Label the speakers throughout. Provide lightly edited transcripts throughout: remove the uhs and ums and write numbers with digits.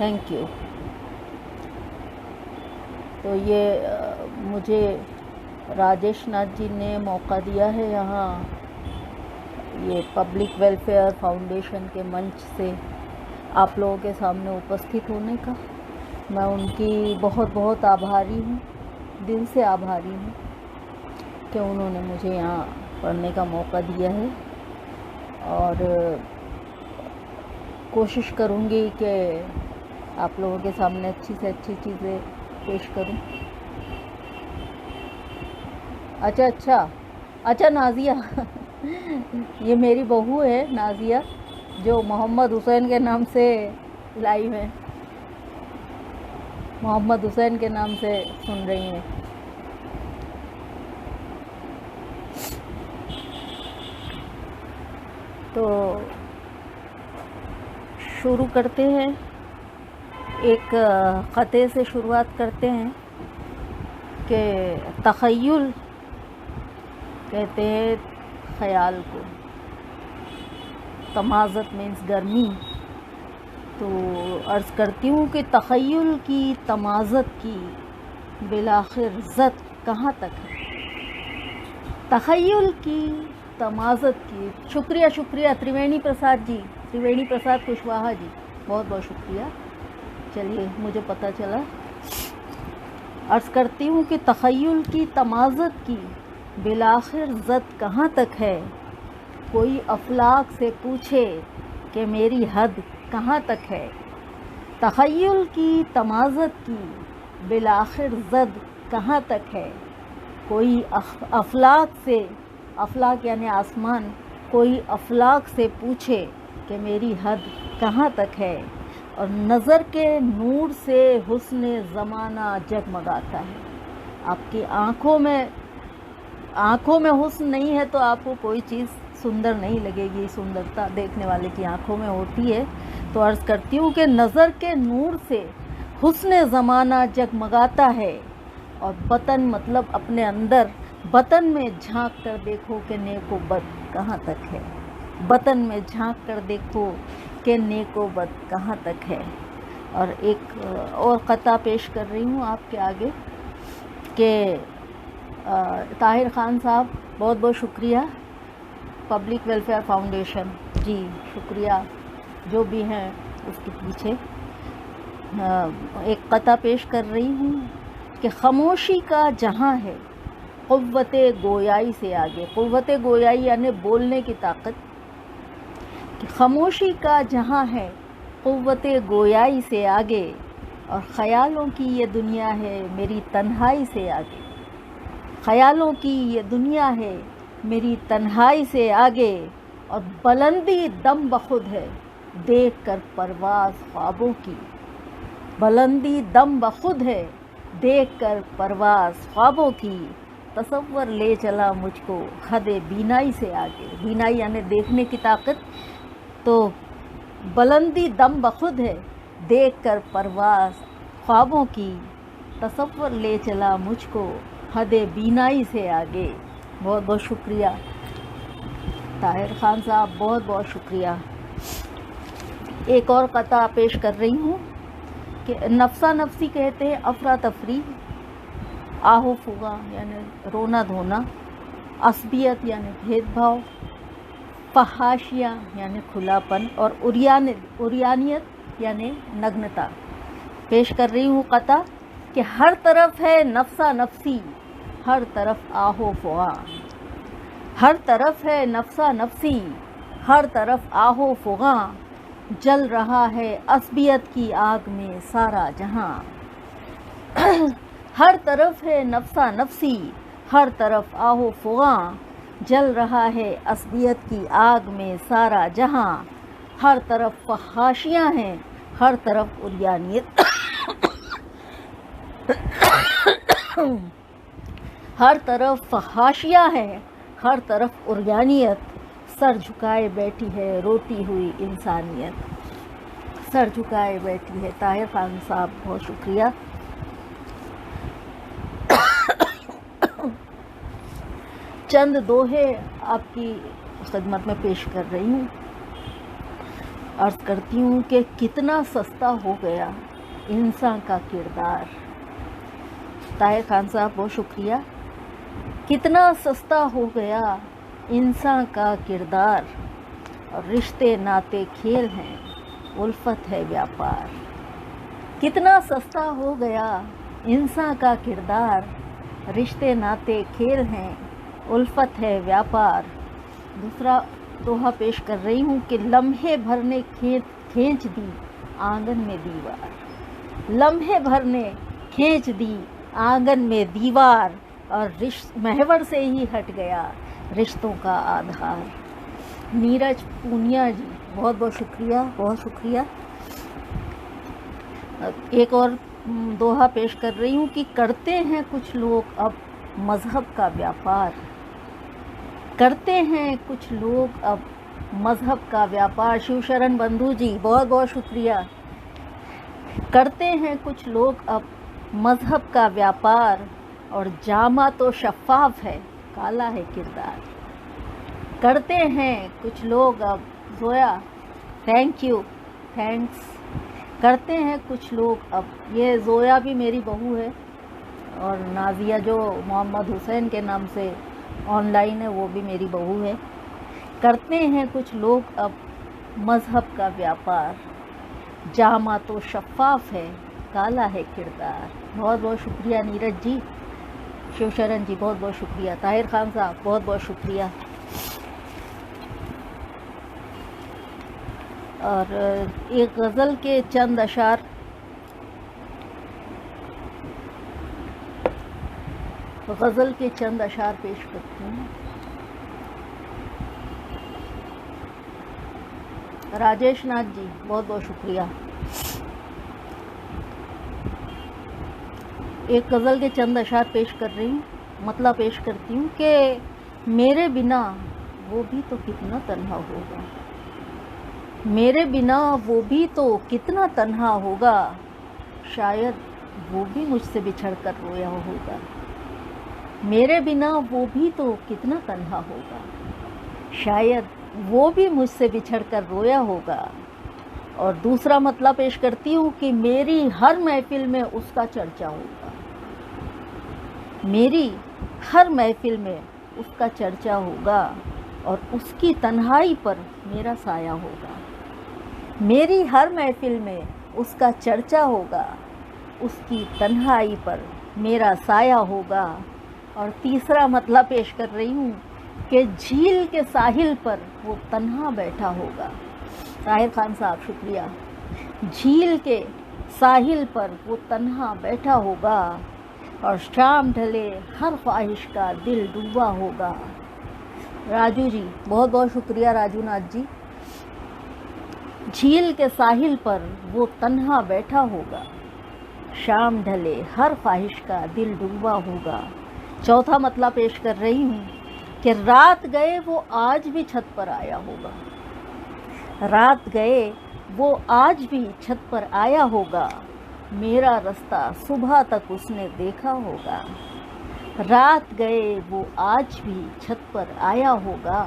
Speaker 1: Thank you. تو یہ مجھے راجیش ناتھ جی نے موقع دیا ہے یہاں یہ پبلک ویلفیئر فاؤنڈیشن کے منچ سے آپ لوگوں کے سامنے اپستھت ہونے کا. میں ان کی بہت بہت آبھاری ہوں, دل سے آبھاری ہوں کہ انہوں نے مجھے یہاں پڑھنے کا موقع دیا ہے, اور کوشش کروں گی کہ آپ لوگوں کے سامنے اچھی سے اچھی چیزیں پیش کروں. اچھا نازیہ یہ میری بہو ہے نازیہ, جو محمد حسین کے نام سے لائیو ہے, محمد حسین کے نام سے سن رہی ہیں. تو شروع کرتے ہیں, ایک قطعے سے شروعات کرتے ہیں کہ تخیل کہتے ہیں خیال کو, تمازت مینس گرمی. تو عرض کرتی ہوں کہ تخیل کی تمازت کی بالآخر زد کہاں تک ہے. تخیل کی تمازت کی, شکریہ تریوینی پرساد جی, تریوینی پرساد کشواہا جی, بہت بہت شکریہ. چلیے مجھے پتہ چلا. عرض کرتی ہوں کہ تخیل کی تمازت کی بالآخر زد کہاں تک ہے. کوئی افلاک سے پوچھے کہ میری حد کہاں تک ہے. تخیل کی تمازت کی بالآخر زد کہاں تک ہے. کوئی افلاک سے, افلاک یعنی آسمان, کوئی افلاک سے پوچھے کہ میری حد کہاں تک ہے. اور نظر کے نور سے حسن زمانہ جگمگاتا ہے. آپ کی آنکھوں میں حسن نہیں ہے تو آپ کو کوئی چیز سندر نہیں لگے گی. سندرتا دیکھنے والے کی آنکھوں میں ہوتی ہے. تو عرض کرتی ہوں کہ نظر کے نور سے حسن زمانہ جگمگاتا ہے. اور بطن مطلب اپنے اندر, بطن میں جھانک کر دیکھو کہ نیک و بد کہاں تک ہے. بطن میں جھانک کر دیکھو کہ نیک و بد کہاں تک ہے. اور ایک اور قطعہ پیش کر رہی ہوں آپ کے آگے کہ طاہر خان صاحب بہت بہت شکریہ, پبلک ویلفیئر فاؤنڈیشن جی, شکریہ جو بھی ہیں اس کے پیچھے. ایک قطعہ پیش کر رہی ہوں کہ خاموشی کا جہاں ہے قوت گویائی سے آگے. قوت گویائی یعنی بولنے کی طاقت. کہ خاموشی کا جہاں ہے قوت گویائی سے آگے, اور خیالوں کی یہ دنیا ہے میری تنہائی سے آگے. خیالوں کی یہ دنیا ہے میری تنہائی سے آگے. اور بلندی دم بخود ہے دیکھ کر پرواز خوابوں کی. بلندی دم بخود ہے دیکھ کر پرواز خوابوں کی. تصور لے چلا مجھ کو حد بینائی سے آگے. بینائی یعنی دیکھنے کی طاقت. تو بلندی دم بخود ہے دیکھ کر پرواز خوابوں کی. تصور لے چلا مجھ کو حد بینائی سے آگے. بہت بہت شکریہ طاہر خان صاحب, بہت بہت شکریہ. ایک اور قطعہ پیش کر رہی ہوں کہ نفسا نفسی کہتے ہیں افراتفری, آہو فغا یعنی رونا دھونا, عصبیت یعنی بھید بھاؤ, فحاشیہ یعنی کھلاپن, اور عریانیت یعنی نگنتا. پیش کر رہی ہوں قطعہ کہ ہر طرف ہے نفسا نفسی, ہر طرف آہو فغا. ہر طرف ہے نفسا نفسی, ہر طرف آہو فغا. جل رہا ہے عصبیت کی آگ میں سارا جہاں. ہر طرف ہے نفسا نفسی, ہر طرف آہو فغا. جل رہا ہے عصبیت کی آگ میں سارا جہاں. ہر طرف فحاشیاں ہیں, ہر طرف عریانیت. ہر طرف فحاشیاں ہیں, ہر طرف عریانیت. سر جھکائے بیٹھی ہے روتی ہوئی انسانیت. سر جھکائے بیٹھی ہے. طاہر خان صاحب بہت شکریہ. چند دوہے آپ کی خدمت میں پیش کر رہی ہوں عرض کرتی ہوں کہ کتنا سستا ہو گیا انسان کا کردار. طاہر خان صاحب بہت شکریہ. کتنا سستا ہو گیا انسان کا کردار، اور رشتے ناتے کھیل ہیں، الفت ہے ویاپار. کتنا سستا ہو گیا انسان کا کردار، رشتے ناتے کھیل ہیں، الفت ہے ویاپار. دوسرا دوہا پیش کر رہی ہوں کہ لمحے بھر نے کھینچ دی آنگن میں دیوار. لمحے بھر نے کھینچ دی آنگن میں دیوار، اور محور سے ہی ہٹ گیا رشتوں کا آدھار. نیرج پونیا جی بہت بہت شکریہ، بہت شکریہ. ایک اور دوہا پیش کر رہی ہوں کہ کرتے ہیں کچھ لوگ اب مذہب کا ویاپار. کرتے ہیں کچھ لوگ اب مذہب کا ویاپار. شیو شرن بندھو جی بہت بہت شکریہ. کرتے ہیں کچھ لوگ اب مذہب کا ویاپار، اور جامہ تو شفاف ہے کالا ہے کردار. کرتے ہیں کچھ لوگ اب زویا تھینک یو تھینکس. کرتے ہیں کچھ لوگ اب، یہ زویا بھی میری بہو ہے، اور نازیہ جو محمد حسین کے نام سے آن لائن ہے وہ بھی میری بہو ہے. کرتے ہیں کچھ لوگ اب مذہب کا ویاپار، جامہ تو شفاف ہے کالا ہے کردار. بہت بہت شکریہ نیرج جی. شیو شرن جی بہت بہت شکریہ. طاہر خان صاحب بہت بہت شکریہ. اور ایک غزل کے چند اشعار پیش کرتی ہوں. راجیش ناتھ جی بہت بہت شکریہ. ایک غزل کے چند اشعار پیش کر رہی ہوں، مطلب پیش کرتی ہوں کہ میرے بنا وہ بھی تو کتنا تنہا ہوگا. میرے بنا وہ بھی تو کتنا تنہا ہوگا، شاید وہ بھی مجھ سے بچھڑ کر رویا ہوگا. میرے بنا وہ بھی تو کتنا تنہا ہوگا، شاید وہ بھی مجھ سے بچھڑ کر رویا ہوگا. اور دوسرا مطلب پیش کرتی ہوں کہ میری ہر محفل میں اس کا چرچا ہوگا. میری ہر محفل میں اس کا چرچا ہوگا، اور اس کی تنہائی پر میرا سایہ ہوگا. میری ہر محفل میں اس کا چرچا ہوگا، اس کی تنہائی پر میرا سایہ ہوگا. اور تیسرا مطلب پیش کر رہی ہوں کہ جھیل کے ساحل پر وہ تنہا بیٹھا ہوگا. طاہر خان صاحب شکریہ. جھیل کے ساحل پر وہ تنہا بیٹھا ہوگا، اور شام ڈھلے ہر خواہش کا دل ڈوبا ہوگا. راجو جی بہت بہت شکریہ. راجو ناتھ جی. جھیل کے ساحل پر وہ تنہا بیٹھا ہوگا، شام ڈھلے ہر خواہش کا دل ڈوبا ہوگا. چوتھا مطلب پیش کر رہی ہوں کہ رات گئے وہ آج بھی چھت پر آیا ہوگا. رات گئے وہ آج بھی چھت پر آیا ہوگا، میرا رستہ صبح تک اس نے دیکھا ہوگا. رات گئے وہ آج بھی چھت پر آیا ہوگا،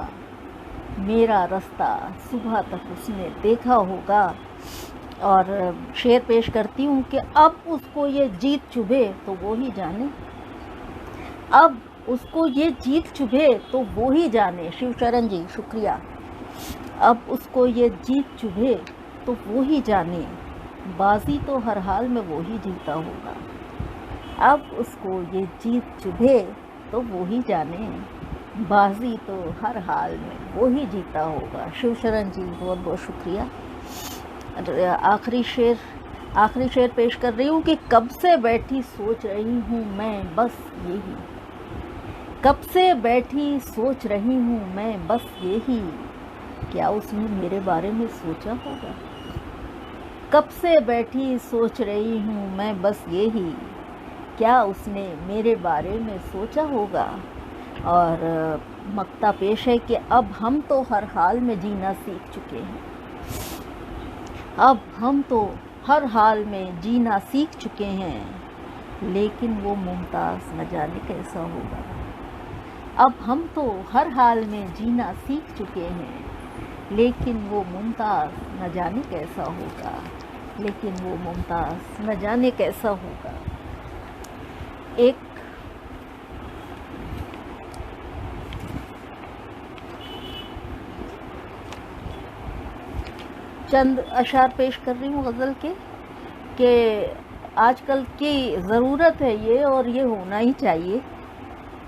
Speaker 1: میرا رستہ صبح تک اس نے دیکھا ہوگا. اور شعر پیش کرتی ہوں کہ اب اس کو یہ جیت چبھے تو وہی جانے. اب اس کو یہ جیت چبھے تو وہی جانے. شیو شرن جی شکریہ. اب اس کو یہ جیت چبھے تو وہی جانے، بازی تو ہر حال میں وہی جیتا ہوگا. اب اس کو یہ جیت چبھے تو وہی جانے، بازی تو ہر حال میں وہی جیتا ہوگا. شیو شرن جی بہت بہت شکریہ. آخری شعر پیش کر رہی ہوں کہ کب سے بیٹھی سوچ رہی ہوں میں بس یہی. کب سے بیٹھی سوچ رہی ہوں میں بس یہی، کیا اس نے میرے بارے میں سوچا ہوگا. کب سے بیٹھی سوچ رہی ہوں میں بس یہی، کیا اس نے میرے بارے میں سوچا ہوگا. اور مقطع پیش ہے کہ اب ہم تو ہر حال میں جینا سیکھ چکے ہیں. اب ہم تو ہر حال میں جینا سیکھ چکے ہیں، لیکن وہ ممتاز نہ جانے کیسا ہوگا. اب ہم تو ہر حال میں جینا سیکھ چکے ہیں، لیکن وہ ممتاز نہ جانے کیسا ہوگا، لیکن وہ ممتاز نہ جانے کیسا ہوگا۔ ایک چند اشعار پیش کر رہی ہوں غزل کے، کہ آج کل کی ضرورت ہے یہ، اور یہ ہونا ہی چاہیے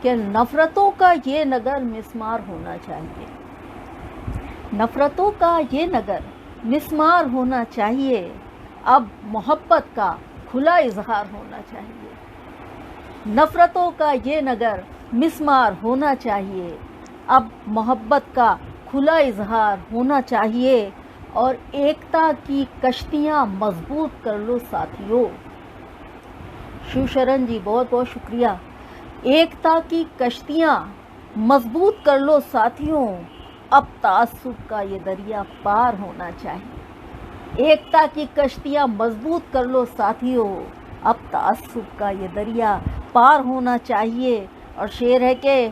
Speaker 1: کہ نفرتوں کا یہ نگر مسمار ہونا چاہیے، نفرتوں کا یہ نگر مسمار ہونا چاہیے، اب محبت کا کھلا اظہار ہونا چاہیے، نفرتوں کا یہ نگر مسمار ہونا چاہیے، اب محبت کا کھلا اظہار ہونا چاہیے، اور ایکتا کی کشتیاں مضبوط کر لو ساتھیوں۔ شیو شرن جی بہت بہت شکریہ۔ ایکتا کی کشتیاں مضبوط کر لو ساتھیوں، اب تعصب کا یہ دریا پار ہونا چاہیے، ایکتا کی کشتیاں مضبوط کر لو ساتھیوں، اب تعصب کا یہ دریا پار ہونا چاہیے۔ اور شعر ہے کہ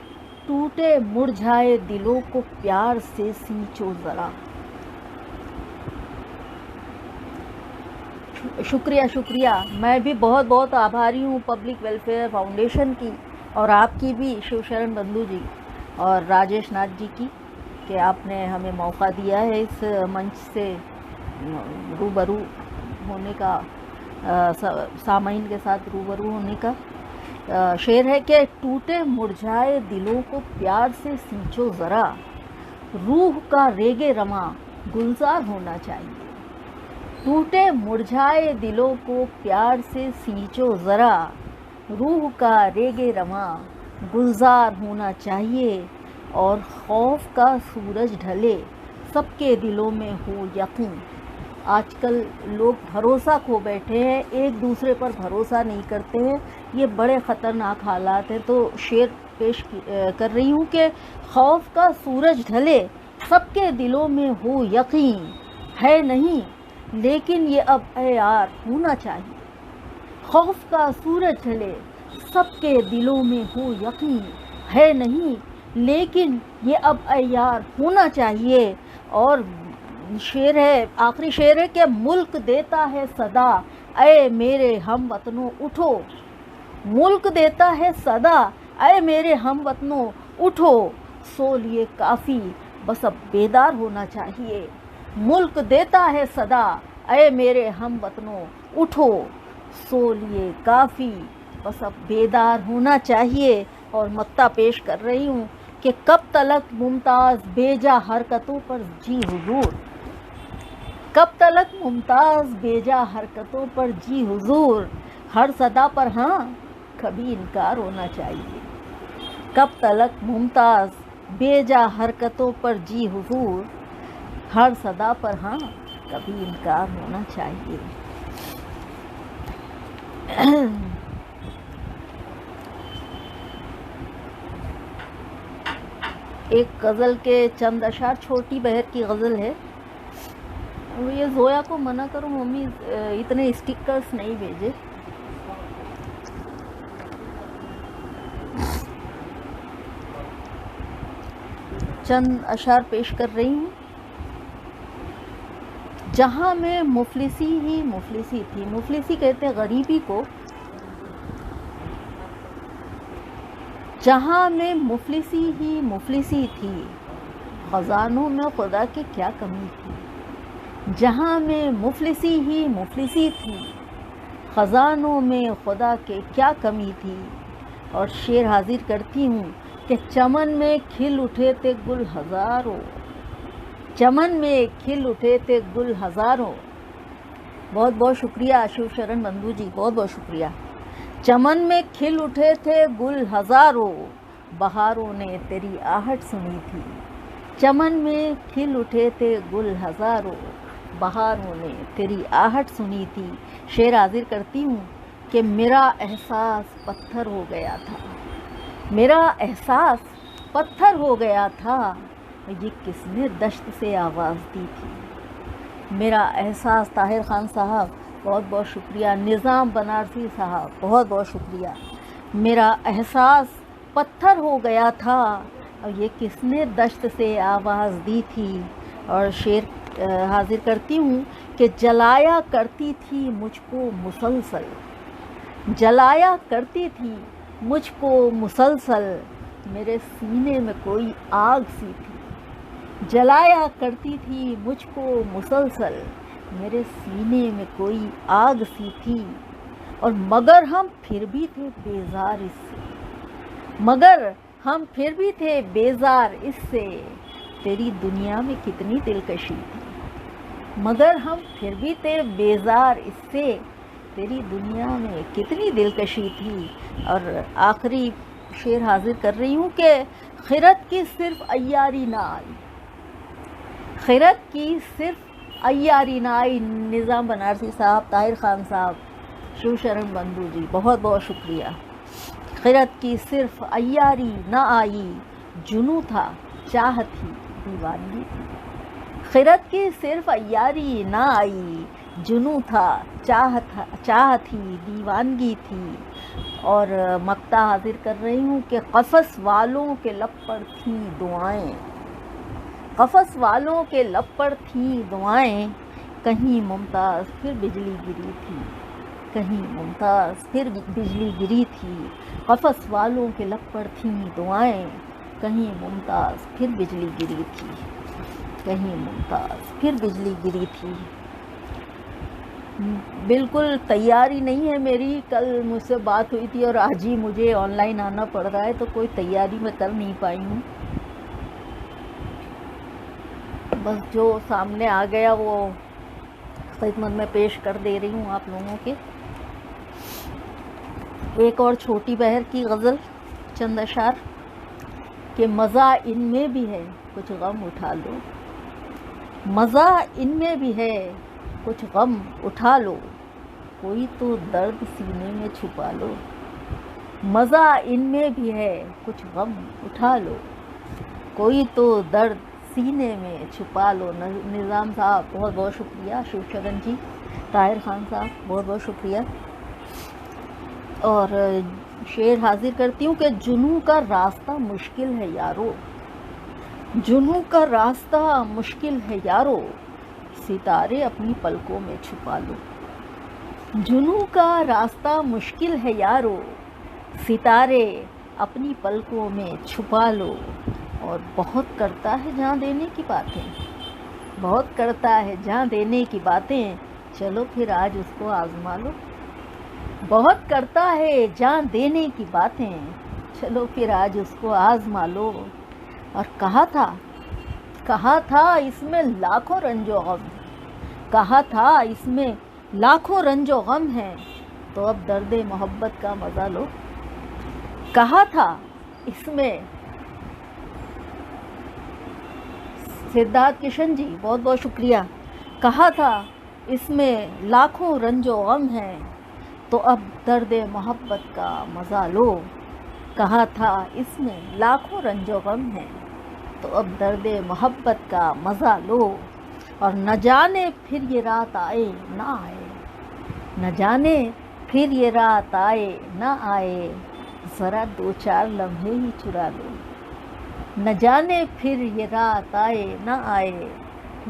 Speaker 1: ٹوٹے مرجھائے دلوں کو پیار سے سینچو ذرا۔ شکریہ شکریہ، میں بھی بہت بہت آبھاری ہوں پبلک ویلفیئر فاؤنڈیشن کی، اور آپ کی بھی شیو شرن بندھو جی اور راجیش ناتھ جی کی، کہ آپ نے ہمیں موقع دیا ہے اس منچ سے روبرو ہونے کا، سامعین کے ساتھ روبرو ہونے کا۔ شعر ہے کہ ٹوٹے مرجھائے دلوں کو پیار سے سینچو ذرا، روح کا ریگ رواں گلزار ہونا چاہیے، ٹوٹے مرجھائے دلوں کو پیار سے سینچو ذرا، روح کا ریگ رواں گلزار ہونا چاہیے، اور خوف کا سورج ڈھلے سب کے دلوں میں ہو یقین۔ آج کل لوگ بھروسہ کھو بیٹھے ہیں، ایک دوسرے پر بھروسہ نہیں کرتے ہیں، یہ بڑے خطرناک حالات ہیں۔ تو شعر پیش کر رہی ہوں کہ خوف کا سورج ڈھلے سب کے دلوں میں ہو یقین، ہے نہیں لیکن یہ اب اے یار ہونا چاہیے، خوف کا سورج ڈھلے سب کے دلوں میں ہو یقین، ہے نہیں لیکن یہ اب اے یار ہونا چاہیے۔ اور شعر ہے، آخری شعر ہے کہ ملک دیتا ہے صدا اے میرے ہم وطنوں اٹھو، ملک دیتا ہے صدا اے میرے ہم وطنوں اٹھو، سو لیے کافی بس اب بیدار ہونا چاہیے، ملک دیتا ہے صدا اے میرے ہم وطنوں اٹھو، سو لیے کافی بس اب بیدار ہونا چاہیے۔ اور مکتا پیش کر رہی ہوں کہ کب تلک ممتاز بیجا حرکتوں پر جی حضور، کب تلک ممتاز بیجا حرکتوں پر جی حضور، ہر صدا پر ہاں کبھی انکار ہونا چاہیے، کب تلک ممتاز بیجا حرکتوں پر جی حضور، ہر صدا پر ہاں کبھی انکار ہونا چاہیے۔ ایک غزل کے چند اشعار، چھوٹی بہر کی غزل ہے۔ یہ زویا کو منع کرو ممی اتنے اسٹیکرز نہیں بھیجے۔ چند اشعار پیش کر رہی ہوں۔ جہاں میں مفلسی ہی مفلسی تھی، مفلسی کہتے ہیں غریبی کو، جہاں میں مفلسی ہی مفلسی تھی، خزانوں میں خدا کی کیا کمی تھی، جہاں میں مفلسی ہی مفلسی تھی، خزانوں میں خدا کے کیا کمی تھی۔ اور شعر حاضر کرتی ہوں کہ چمن میں کھل اٹھے تھے گل ہزاروں، چمن میں کھل اٹھے تھے گل ہزاروں۔ بہت بہت شکریہ شیو شرن بندھو جی، بہت بہت شکریہ۔ چمن میں کھل اٹھے تھے گل ہزاروں، بہاروں نے تیری آہٹ سنی تھی، چمن میں کھل اٹھے تھے گل ہزاروں، بہاروں نے تیری آہٹ سنی تھی۔ شعر حاضر کرتی ہوں کہ میرا احساس پتھر ہو گیا تھا، میرا احساس پتھر ہو گیا تھا، یہ کس نے دشت سے آواز دی تھی۔ میرا احساس، طاہر خان صاحب بہت بہت شکریہ، نظام بنارسی صاحب بہت بہت شکریہ۔ میرا احساس پتھر ہو گیا تھا، اور یہ کس نے دشت سے آواز دی تھی، اور شعر حاضر کرتی ہوں کہ جلایا کرتی تھی مجھ کو مسلسل، جلایا کرتی تھی مجھ کو مسلسل، میرے سینے میں کوئی آگ سی تھی، جلایا کرتی تھی مجھ کو مسلسل، میرے سینے میں کوئی آگ سی تھی، اور مگر ہم پھر بھی تھے بیزار اس سے، مگر ہم پھر بھی تھے بیزار اس سے، تیری دنیا میں کتنی دلکشی تھی، مگر ہم پھر بھی تھے بیزار اس سے، تیری دنیا میں کتنی دلکشی تھی۔ اور آخری شعر حاضر کر رہی ہوں کہ خرد کی صرف عیاری نہ آئی، خرد کی صرف عیاری نہ آئی۔ نظام بنارسی صاحب، طاہر خان صاحب، شیو شرن بندھو جی، بہت بہت شکریہ۔ خرد کی صرف عیاری نہ آئی، جنوں تھا چاہت ہی دیوانگی تھی، خرد کی صرف عیاری نہ آئی، جنوں تھا چاہت ہی دیوانگی تھی۔ اور مقطع حاضر کر رہی ہوں کہ قفس والوں کے لب پر تھیں دعائیں، قفس والوں کے لب پر تھیں دعائیں، کہیں ممتاز پھر بجلی گری تھی، کہیں ممتاز پھر بجلی گری تھی، قفس والوں کے لب پر تھیں دعائیں، کہیں ممتاز پھر بجلی گری تھی، کہیں ممتاز پھر بجلی گری تھی۔ بالکل تیاری نہیں ہے میری، کل مجھ سے بات ہوئی تھی اور آج ہی مجھے آن لائن آنا پڑ رہا ہے، تو کوئی تیاری میں کر نہیں پائی ہوں، بس جو سامنے آ گیا وہ خدمت میں پیش کر دے رہی ہوں آپ لوگوں کے۔ ایک اور چھوٹی بہر کی غزل، چند اشعار کہ مزہ ان میں بھی ہے کچھ غم اٹھا لو، مزہ ان میں بھی ہے کچھ غم اٹھا لو، کوئی تو درد سینے میں چھپا لو، مزہ ان میں بھی ہے کچھ غم اٹھا لو، کوئی تو درد سینے میں چھپا لو۔ نظام صاحب بہت بہت شکریہ، شیو شرن جی، طاہر خان صاحب بہت بہت شکریہ۔ اور شعر حاضر کرتی ہوں کہ جنوں کا راستہ مشکل ہے یارو، جنوں کا راستہ مشکل ہے یارو، ستارے اپنی پلکوں میں چھپا لو، جنوں کا راستہ مشکل ہے یارو، ستارے اپنی پلکوں میں چھپا لو۔ اور بہت کرتا ہے جہاں دینے کی باتیں، بہت کرتا ہے جہاں دینے کی باتیں، چلو پھر آج اس کو آزما لو، بہت کرتا ہے جہاں دینے کی باتیں، چلو پھر آج اس کو آزما لو۔ اور کہا تھا اس میں لاکھوں رنج و غم، کہا تھا اس میں لاکھوں رنج و غم ہے، تو اب درد محبت کا مزہ لو، کہا تھا اس میں، سدھارتھ کشن جی بہت بہت شکریہ، کہا تھا اس میں لاکھوں رنج و غم ہے، تو اب درد محبت کا مزہ لو، کہا تھا اس میں لاکھوں رنج و غم ہے، تو اب درد محبت کا مزہ لو۔ اور نہ جانے پھر یہ رات آئے نہ آئے، نہ جانے پھر یہ رات آئے نہ آئے، ذرا دو چار لمحے ہی چرا لو، نہ جانے پھر یہ رات آئے نہ آئے،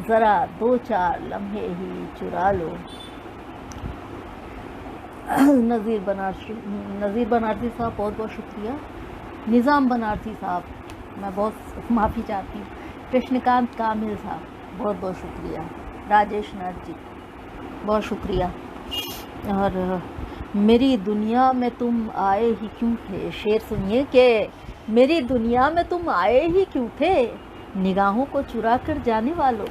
Speaker 1: ذرا دو چار لمحے ہی چرا لو۔ نذیر بنارسی صاحب بہت بہت شکریہ، نظام بنارسی صاحب میں بہت معافی چاہتی ہوں، کرشنکانت کامل صاحب بہت بہت شکریہ، راجیش ناتھ جی بہت شکریہ۔ اور میری دنیا میں تم آئے ہی کیوں تھے، شعر سنیے کہ میری دنیا میں تم آئے ہی کیوں تھے، نگاہوں کو چرا کر جانے والوں،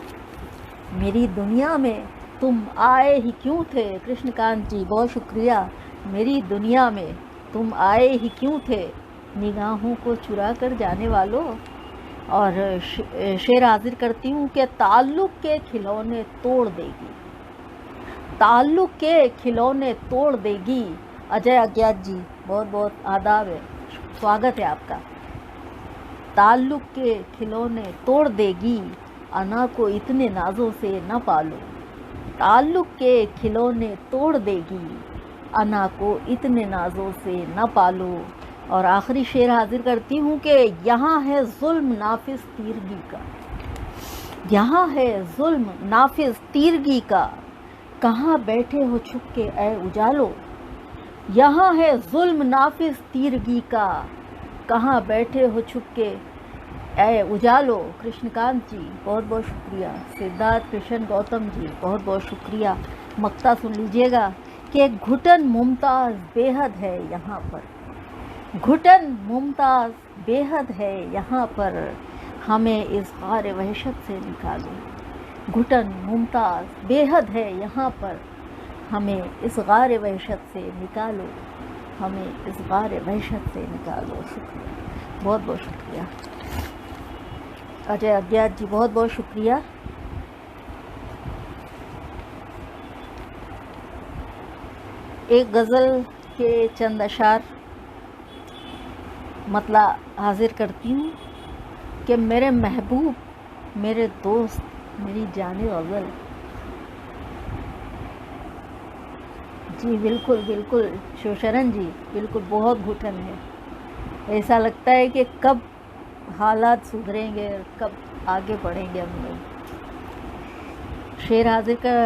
Speaker 1: میری دنیا میں تم آئے ہی کیوں تھے، کرشن کانت جی بہت شکریہ، میری دنیا میں تم آئے ہی کیوں تھے، نگاہوں کو چرا کر جانے والوں۔ اور شعر حاضر کرتی ہوں کہ تعلق کے کھلونے توڑ دے گی، تعلق کے کھلونے توڑ دے گی، اجے اگیات جی بہت بہت آداب ہے، سواگت ہے آپ کا، تعلق کے کھلونے توڑ دے گی، انا کو اتنے نازوں سے نہ پالو، تعلق کے کھلونے توڑ دے گی، انا کو اتنے نازوں سے نہ پالو۔ اور آخری شعر حاضر کرتی ہوں کہ یہاں ہے ظلم نافذ تیرگی کا، یہاں ہے ظلم نافذ تیرگی کا، کہاں بیٹھے ہو چھپ کے اے اجالو. یہاں ہے ظلم نافذ تیرگی کا، کہاں بیٹھے ہو چھپ کے اے اجالو. کرشن کانت جی بہت بہت شکریہ. سدھارتھ کرشن گوتم جی بہت بہت شکریہ. مقطع سن لیجئے گا کہ ایک گھٹن ممتاز بے حد ہے یہاں پر، گھٹن ممتاز بے حد ہے یہاں پر، ہمیں اس غار وحشت سے نکالو. گھٹن ممتاز بے حد ہے یہاں پر، ہمیں اس غار وحشت سے نکالو، ہمیں اس غار وحشت سے نکالو. شکریہ، بہت بہت شکریہ. اجے اگیات جی بہت بہت شکریہ. ایک غزل کے چند اشعار مطلع حاضر کرتی ہوں کہ میرے محبوب میرے دوست میری جان غزل. جی بالکل بالکل شوشرن جی بالکل، بہت گھٹن ہے. ایسا لگتا ہے کہ کب حالات سدھریں گے، کب آگے بڑھیں گے ہم لوگ. شعر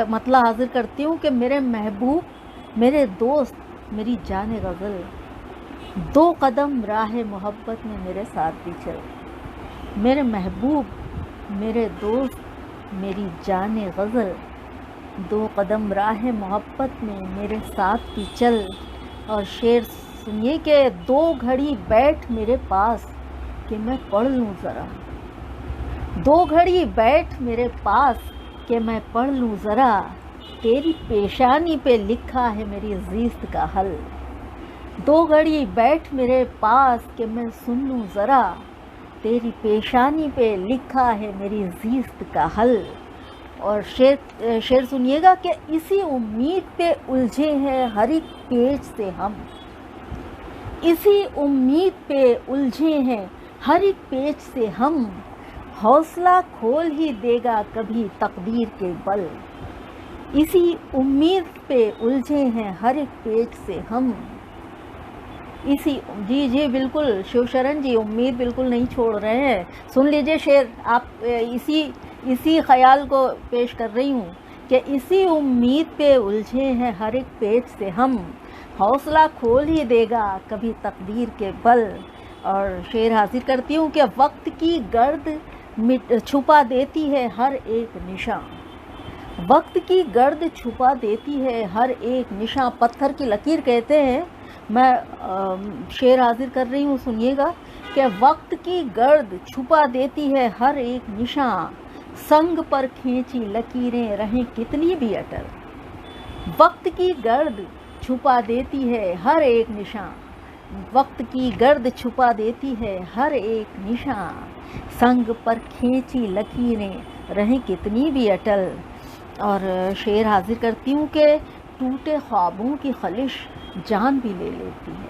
Speaker 1: مطلع حاضر کرتی ہوں کہ میرے محبوب میرے دوست میری جان غزل، دو قدم راہ محبت میں میرے ساتھ بھی چل. میرے محبوب میرے دوست میری جان غزل، دو قدم راہ محبت میں میرے ساتھ بھی چل. اور شعر سنیے کہ دو گھڑی بیٹھ میرے پاس کہ میں پڑھ لوں ذرا، دو گھڑی بیٹھ میرے پاس کہ میں پڑھ لوں ذرا، تیری پیشانی پہ لکھا ہے میری زیست کا حل. دو گھڑی بیٹھ میرے پاس کہ میں سن لوں ذرا، تیری پیشانی پہ لکھا ہے میری زیست کا حل. اور شعر سنیے گا کہ اسی امید پہ الجھے ہیں ہر ایک پیچ سے ہم، اسی امید پہ الجھے ہیں ہر ایک پیچ سے ہم، حوصلہ کھول ہی دے گا کبھی تقدیر کے بل. اسی امید پہ الجھے ہیں ہر ایک پیچ سے ہم، جی بالکل شیوشرن جی امید بالکل نہیں چھوڑ رہے ہیں. سن لیجئے شعر، آپ اسی خیال کو پیش کر رہی ہوں کہ اسی امید پہ الجھے ہیں ہر ایک پیچ سے ہم، حوصلہ کھول ہی دے گا کبھی تقدیر کے بل. اور شعر حاضر کرتی ہوں کہ وقت کی گرد چھپا دیتی ہے ہر ایک نشاں، وقت کی گرد چھپا دیتی ہے ہر ایک نشاں. پتھر کی لکیر کہتے ہیں. میں شعر حاضر کر رہی ہوں، سنیے گا کہ وقت کی گرد چھپا دیتی ہے ہر ایک نشاں، سنگ پر کھینچی لکیریں رہیں کتنی بھی اٹل. وقت کی گرد چھپا دیتی ہے ہر ایک نشاں، وقت کی گرد چھپا دیتی ہے ہر ایک نشاں، سنگ پر کھینچی لکیریں رہیں کتنی بھی اٹل. اور شعر حاضر کرتی ہوں کہ ٹوٹے خوابوں کی خلش جان بھی لے لیتی ہے،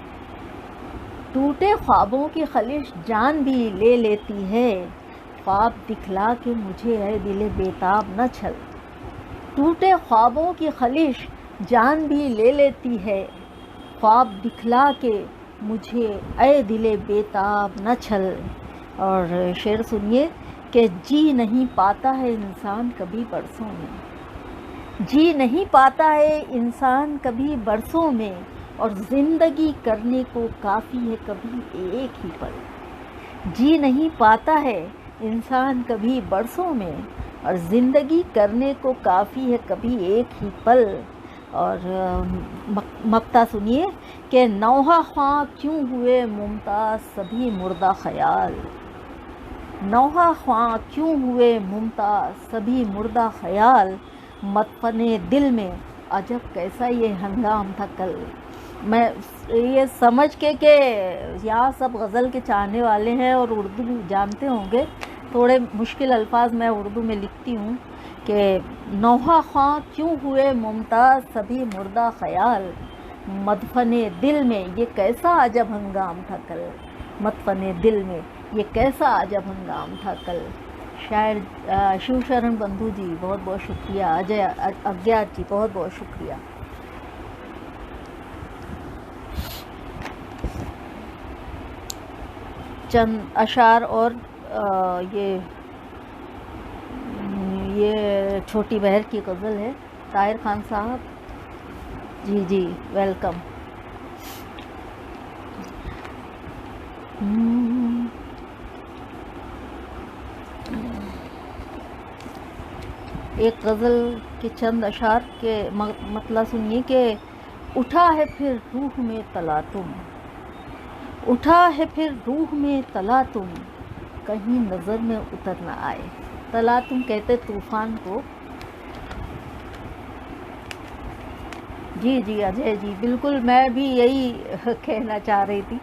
Speaker 1: ٹوٹے خوابوں کی خلش جان بھی لے لیتی ہے، خواب دکھلا کے مجھے اے دل بیتاب نہ چھل. ٹوٹے خوابوں کی خلش جان بھی لے لیتی ہے، خواب دکھلا کے مجھے اے دل بیتاب نہ چھل. اور شعر سنیے کہ جی نہیں پاتا ہے انسان کبھی برسوں میں، جی نہیں پاتا ہے انسان کبھی برسوں میں، اور زندگی کرنے کو کافی ہے کبھی ایک ہی پل. جی نہیں پاتا ہے انسان کبھی برسوں میں، اور زندگی کرنے کو کافی ہے کبھی ایک ہی پل. اور مقطع سنیے کہ نوحہ خواں کیوں ہوئے ممتاز سبھی مردہ خیال، نوحہ خواں کیوں ہوئے ممتاز سبھی مردہ خیال، مدفن دل میں عجب کیسا یہ ہنگام تھا کل. میں یہ سمجھ کے کہ یہاں سب غزل کے چاہنے والے ہیں اور اردو بھی جانتے ہوں گے، تھوڑے مشکل الفاظ میں اردو میں لکھتی ہوں کہ نوحہ خواں کیوں ہوئے ممتاز سبھی مردہ خیال، مدفن دل میں یہ کیسا عجب ہنگام تھا کل، مدفن دل میں یہ کیسا عجب ہنگام تھا کل. شاعر شیو شرن بندھو جی بہت بہت شکریہ. اجے اگیات جی بہت بہت شکریہ. چند اشعار اور یہ یہ چھوٹی بہر کی غزل ہے. طاہر خان صاحب جی جی ویلکم. ایک غزل کے چند اشعار کے مطلب سنیے کہ اٹھا ہے پھر روح میں تلاطم، اٹھا ہے پھر روح میں تلاطم، کہیں نظر میں اتر نہ آئے. تلاطم کہتے طوفان کو. جی جی اجے جی بالکل، میں بھی یہی کہنا چاہ رہی تھی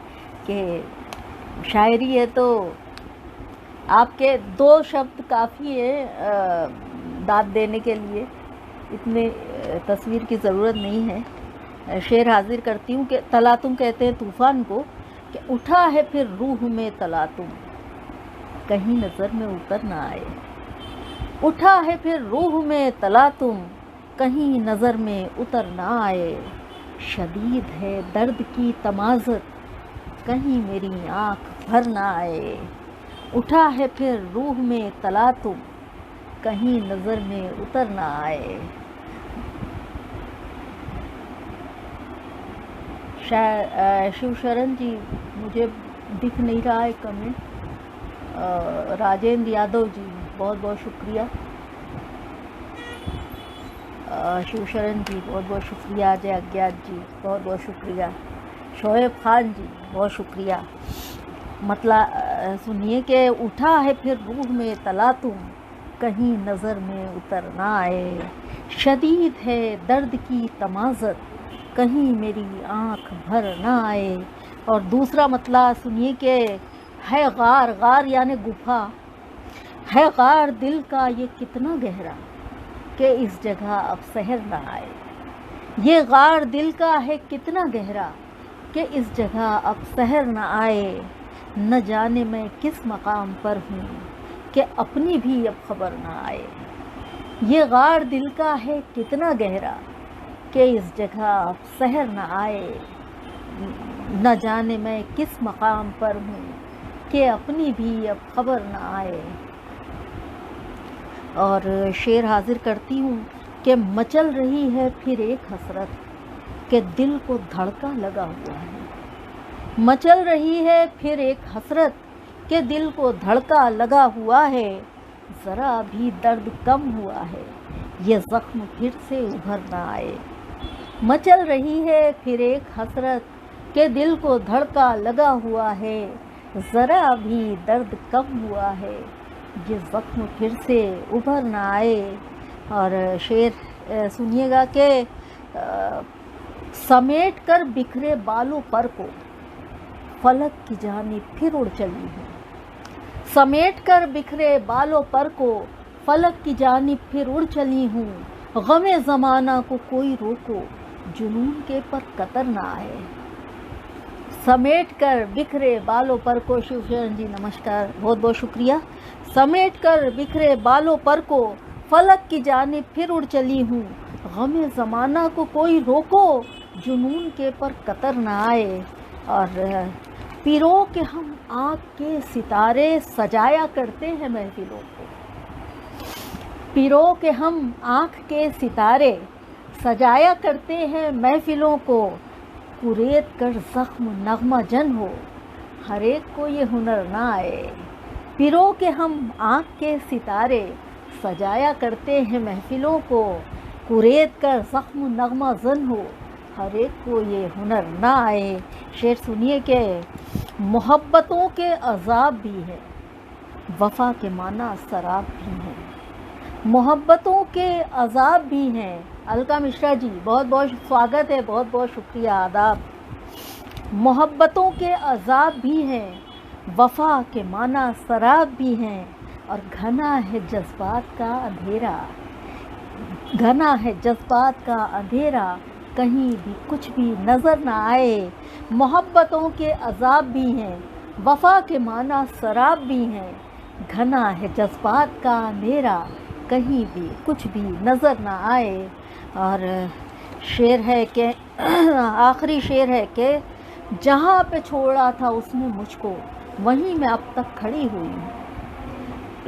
Speaker 1: کہ شاعری ہے تو آپ کے 2 شبد کافی ہیں داد دینے کے لیے، اتنے تصویر کی ضرورت نہیں ہے. شعر حاضر کرتی ہوں کہ تلاطم کہتے ہیں طوفان کو کہ اٹھا ہے پھر روح میں تلاطم، کہیں نظر میں اتر نہ آئے. اٹھا ہے پھر روح میں تلاطم، کہیں نظر میں اتر نہ آئے. شدید ہے درد کی تمازت، کہیں میری آنکھ بھر نہ آئے. اٹھا ہے پھر روح میں تلاطم، کہیں نظر میں اتر نہ آئے. شیو شرن جی مجھے دکھ نہیں رہا ہے کمنٹ. راجندر یادو جی بہت بہت شکریہ. شیو شرن جی بہت بہت شکریہ. اجے اگیات جی بہت بہت شکریہ. شعیب خان جی بہت شکریہ. مطلب سنیے کہ اٹھا ہے پھر روح میں تلاطم، کہیں نظر میں اتر نہ آئے. شدید ہے درد کی تمازت، کہیں میری آنکھ بھر نہ آئے. اور دوسرا مطلب سنیے کہ ہے غار، غار یعنی گپھا، ہے غار دل کا یہ کتنا گہرا، کہ اس جگہ اب سحر نہ آئے. یہ غار دل کا ہے کتنا گہرا، کہ اس جگہ اب سحر نہ آئے. نہ جانے میں کس مقام پر ہوں، کہ اپنی بھی اب خبر نہ آئے. یہ غار دل کا ہے کتنا گہرا، کہ اس جگہ اب سحر نہ آئے. نہ جانے میں کس مقام پر ہوں، کہ اپنی بھی اب خبر نہ آئے. اور شعر حاضر کرتی ہوں کہ مچل رہی ہے پھر ایک حسرت، کہ دل کو دھڑکا لگا ہوا ہے. مچل رہی ہے پھر ایک حسرت، کہ دل کو دھڑکا لگا ہوا ہے. ذرا بھی درد کم ہوا ہے، یہ زخم پھر سے ابھر نہ آئے. مچل رہی ہے پھر ایک حسرت، کہ دل کو دھڑکا لگا ہوا ہے. ذرا بھی درد کم ہوا ہے، یہ زخم پھر سے ابھر نہ آئے. اور شعر سنیے گا کہ سمیٹ کر بکھرے بالوں پر کو، فلک کی جانب پھر اڑ چلی ہوں. سمیٹ کر بکھرے بالوں پر کو، فلک کی جانب پھر اڑ چلی ہوں. غم زمانہ کو کوئی روکو، جنون کے پر قطر نہ آئے. سمیٹ کر بکھرے بالوں پر کو. شیو شرن جی نمسکار، بہت بہت شکریہ. سمیٹ کر بکھرے بالوں پر کو، فلک کی جانب پھر اڑ چلی ہوں. غم زمانہ کو کوئی روکو، جنون کے پر قطر نہ آئے. اور پیرو کے ہم آنکھ کے ستارے سجایا کرتے ہیں محفلوں کو. پیرو کے ہم آنکھ کے ستارے سجایا کرتے ہیں محفلوں کو. قریت کر زخم نغمہ جن ہو، ہر ایک کو یہ ہنر نہ آئے. پیرو کے ہم آنکھ کے ستارے سجایا کرتے ہیں محفلوں کو. قریت کر زخم نغمہ زن ہو، ہر ایک کو یہ ہنر نہ آئے. شعر سنیے کہ محبتوں کے عذاب بھی ہے، وفا کے معنی سراب بھی ہیں. محبتوں کے عذاب بھی ہیں. الکا مشرا جی بہت بہت سواگت ہے، بہت بہت شکریہ، آداب. محبتوں کے عذاب بھی ہیں، وفا کے معنی سراب بھی ہیں. اور گھنا ہے جذبات کا اندھیرا، گھنا ہے جذبات کا اندھیرا، کہیں بھی کچھ بھی نظر نہ آئے. محبتوں کے عذاب بھی ہیں، وفا کے معنی سراب بھی ہیں. گھنا ہے جذبات کا اندھیرا، کہیں بھی کچھ بھی نظر نہ آئے. اور شعر ہے کہ آخری شعر ہے کہ جہاں پہ چھوڑا تھا اس نے مجھ کو، وہیں میں اب تک کھڑی ہوئی ہوں.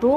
Speaker 1: 2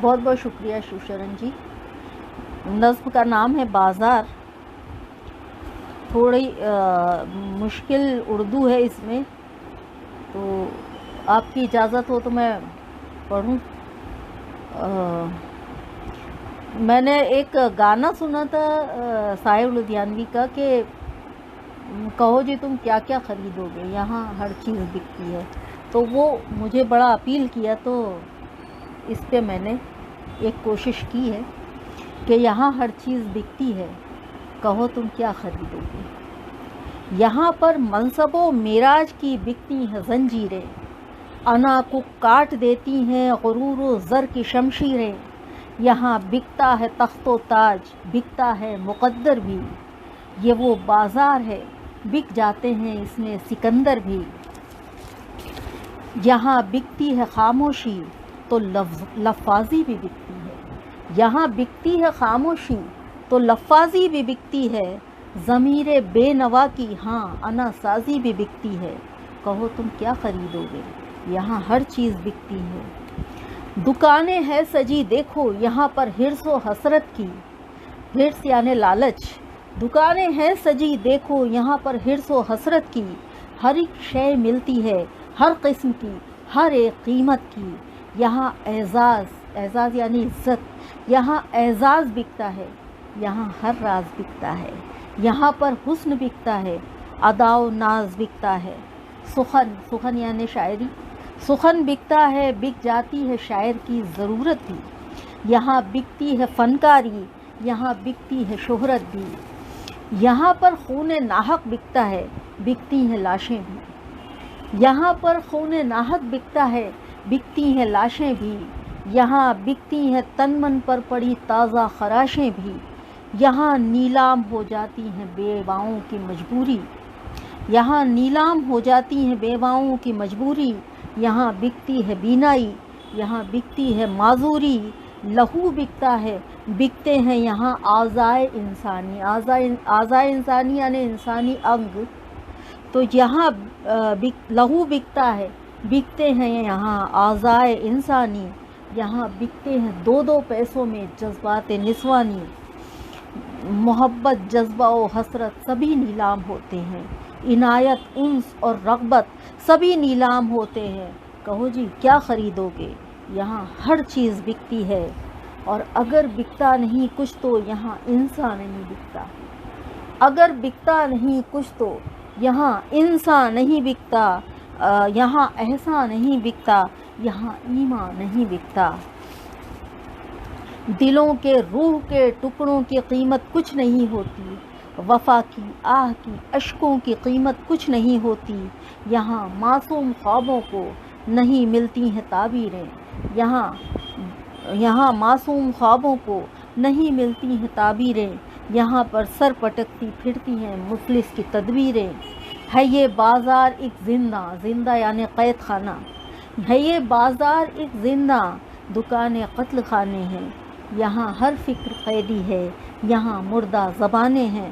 Speaker 1: بہت بہت شکریہ شیوشرن جی. نظم کا نام ہے بازار. تھوڑی مشکل اردو ہے اس میں، تو آپ کی اجازت ہو تو میں پڑھوں. میں نے ایک گانا سنا تھا صاحب لدھیانوی کا کہ کہو جی تم کیا کیا خریدو گے، یہاں ہر چیز بکتی ہے. تو وہ مجھے بڑا اپیل کیا، تو اس پہ میں نے ایک کوشش کی ہے کہ یہاں ہر چیز بکتی ہے، کہو تم کیا خریدو گے. یہاں پر منصب و معراج کی بکتی ہیں زنجیریں، انا کو کاٹ دیتی ہیں غرور و زر کی شمشیریں. یہاں بکتا ہے تخت و تاج، بکتا ہے مقدر بھی، یہ وہ بازار ہے بک جاتے ہیں اس میں سکندر بھی. یہاں بکتی ہے خاموشی تو لفاظی بھی بکتی ہے، یہاں بکتی ہے خاموشی تو لفاظی بھی بکتی ہے. ضمیر بے نوا کی ہاں انا سازی بھی بکتی ہے، کہو تم کیا خریدو گے، یہاں ہر چیز بکتی ہے. دکانیں ہے سجی دیکھو یہاں پر حرص و حسرت کی، حرص یعنی لالچ. دکانیں ہیں سجی دیکھو یہاں پر حرص و حسرت کی، ہر ایک شے ملتی ہے ہر قسم کی ہر ایک قیمت کی. یہاں اعزاز یعنی عزت، یہاں اعزاز بکتا ہے، یہاں ہر راز بکتا ہے. یہاں پر حسن بکتا ہے، ادا و ناز بکتا ہے. سخن یعنی شاعری، سخن بکتا ہے، بک جاتی ہے شاعر کی ضرورت بھی. یہاں بکتی ہے فنکاری، یہاں بکتی ہے شہرت بھی. یہاں پر خون ناحق بکتا ہے، بکتی ہیں لاشیں بھی. یہاں پر خون ناحق بکتا ہے، بکتی ہیں لاشیں بھی. یہاں بکتی ہیں تن من پر پڑی تازہ خراشیں بھی. یہاں نیلام ہو جاتی ہیں بیواؤں کی مجبوری، یہاں نیلام ہو جاتی ہیں بیواؤں کی مجبوری. یہاں بکتی ہے بینائی، یہاں بکتی ہے معذوری. لہو بکتا ہے، بکتے ہیں یہاں اعضائے انسانی. اعضائے انسانی یعنی انسانی انگ. تو یہاں لہو بکتا ہے، بکتے ہیں یہاں اعضائے انسانی. یہاں بکتے ہیں 2 پیسوں میں جذبات نسوانی. محبت جذبہ و حسرت سبھی نیلام ہوتے ہیں، عنایت انس اور رغبت سبھی نیلام ہوتے ہیں. کہو جی کیا خریدو گے، یہاں ہر چیز بکتی ہے. اور اگر بکتا نہیں کچھ تو یہاں انسان نہیں بکتا، اگر بکتا نہیں کچھ تو یہاں انسان نہیں بکتا. یہاں احسان نہیں بکتا، یہاں ایمان نہیں بکتا. دلوں کے روح کے ٹکڑوں کی قیمت کچھ نہیں ہوتی، وفا کی آہ کی اشکوں کی قیمت کچھ نہیں ہوتی. یہاں معصوم خوابوں کو نہیں ملتی ہیں تعبیریں، یہاں معصوم خوابوں کو نہیں ملتی ہیں تعبیریں. یہاں پر سر پٹکتی پھرتی ہیں مفلس کی تدبیریں. ہے یہ بازار ایک زندہ، زندہ یعنی قید خانہ. ہے یہ بازار ایک زندہ، دکانیں قتل خانے ہیں. یہاں ہر فکر قیدی ہے، یہاں مردہ زبانیں ہیں.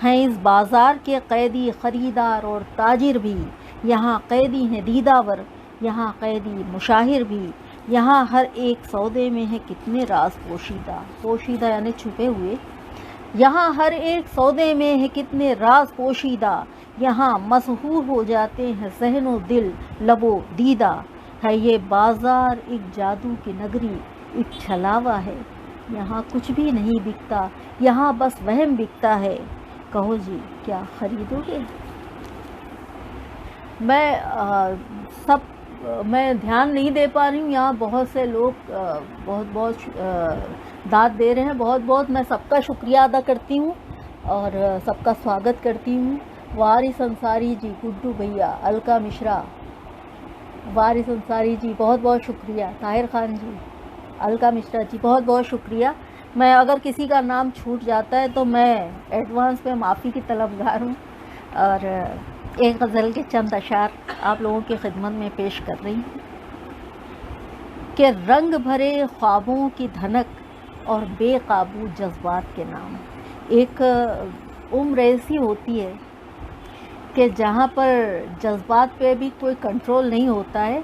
Speaker 1: ہیں اس بازار کے قیدی خریدار اور تاجر بھی، یہاں قیدی ہیں دیداور، یہاں قیدی مشاہر بھی. یہاں ہر ایک سودے میں ہے کتنے راز پوشیدہ، پوشیدہ یعنی چھپے ہوئے. یہاں ہر ایک سودے میں ہے کتنے راز پوشیدہ. یہاں مسحور ہو جاتے ہیں ذہن و دل لب و دیدہ. ہے یہ بازار ایک جادو کی نگری، ایک چھلاوا ہے. یہاں کچھ بھی نہیں بکتا، یہاں بس وہم بکتا ہے. کہو جی کیا خریدو گے. میں دھیان نہیں دے پا رہی ہوں، یہاں بہت سے لوگ بہت داد دے رہے ہیں. بہت میں سب کا شکریہ ادا کرتی ہوں اور سب کا سواگت کرتی ہوں. وارث انصاری جی، گڈو بھیا، الکا مشرا، وارث انصاری جی بہت شکریہ. طاہر خان جی، الکا مشرا جی بہت شکریہ. میں اگر کسی کا نام چھوٹ جاتا ہے تو میں ایڈوانس میں معافی کی طلبگار ہوں. اور ایک غزل کے چند اشعار آپ لوگوں کی خدمت میں پیش کر رہی ہوں کہ رنگ بھرے خوابوں کی دھنک اور بے قابو جذبات کے نام. ایک عمر ایسی ہوتی ہے کہ جہاں پر جذبات پہ بھی کوئی کنٹرول نہیں ہوتا ہے،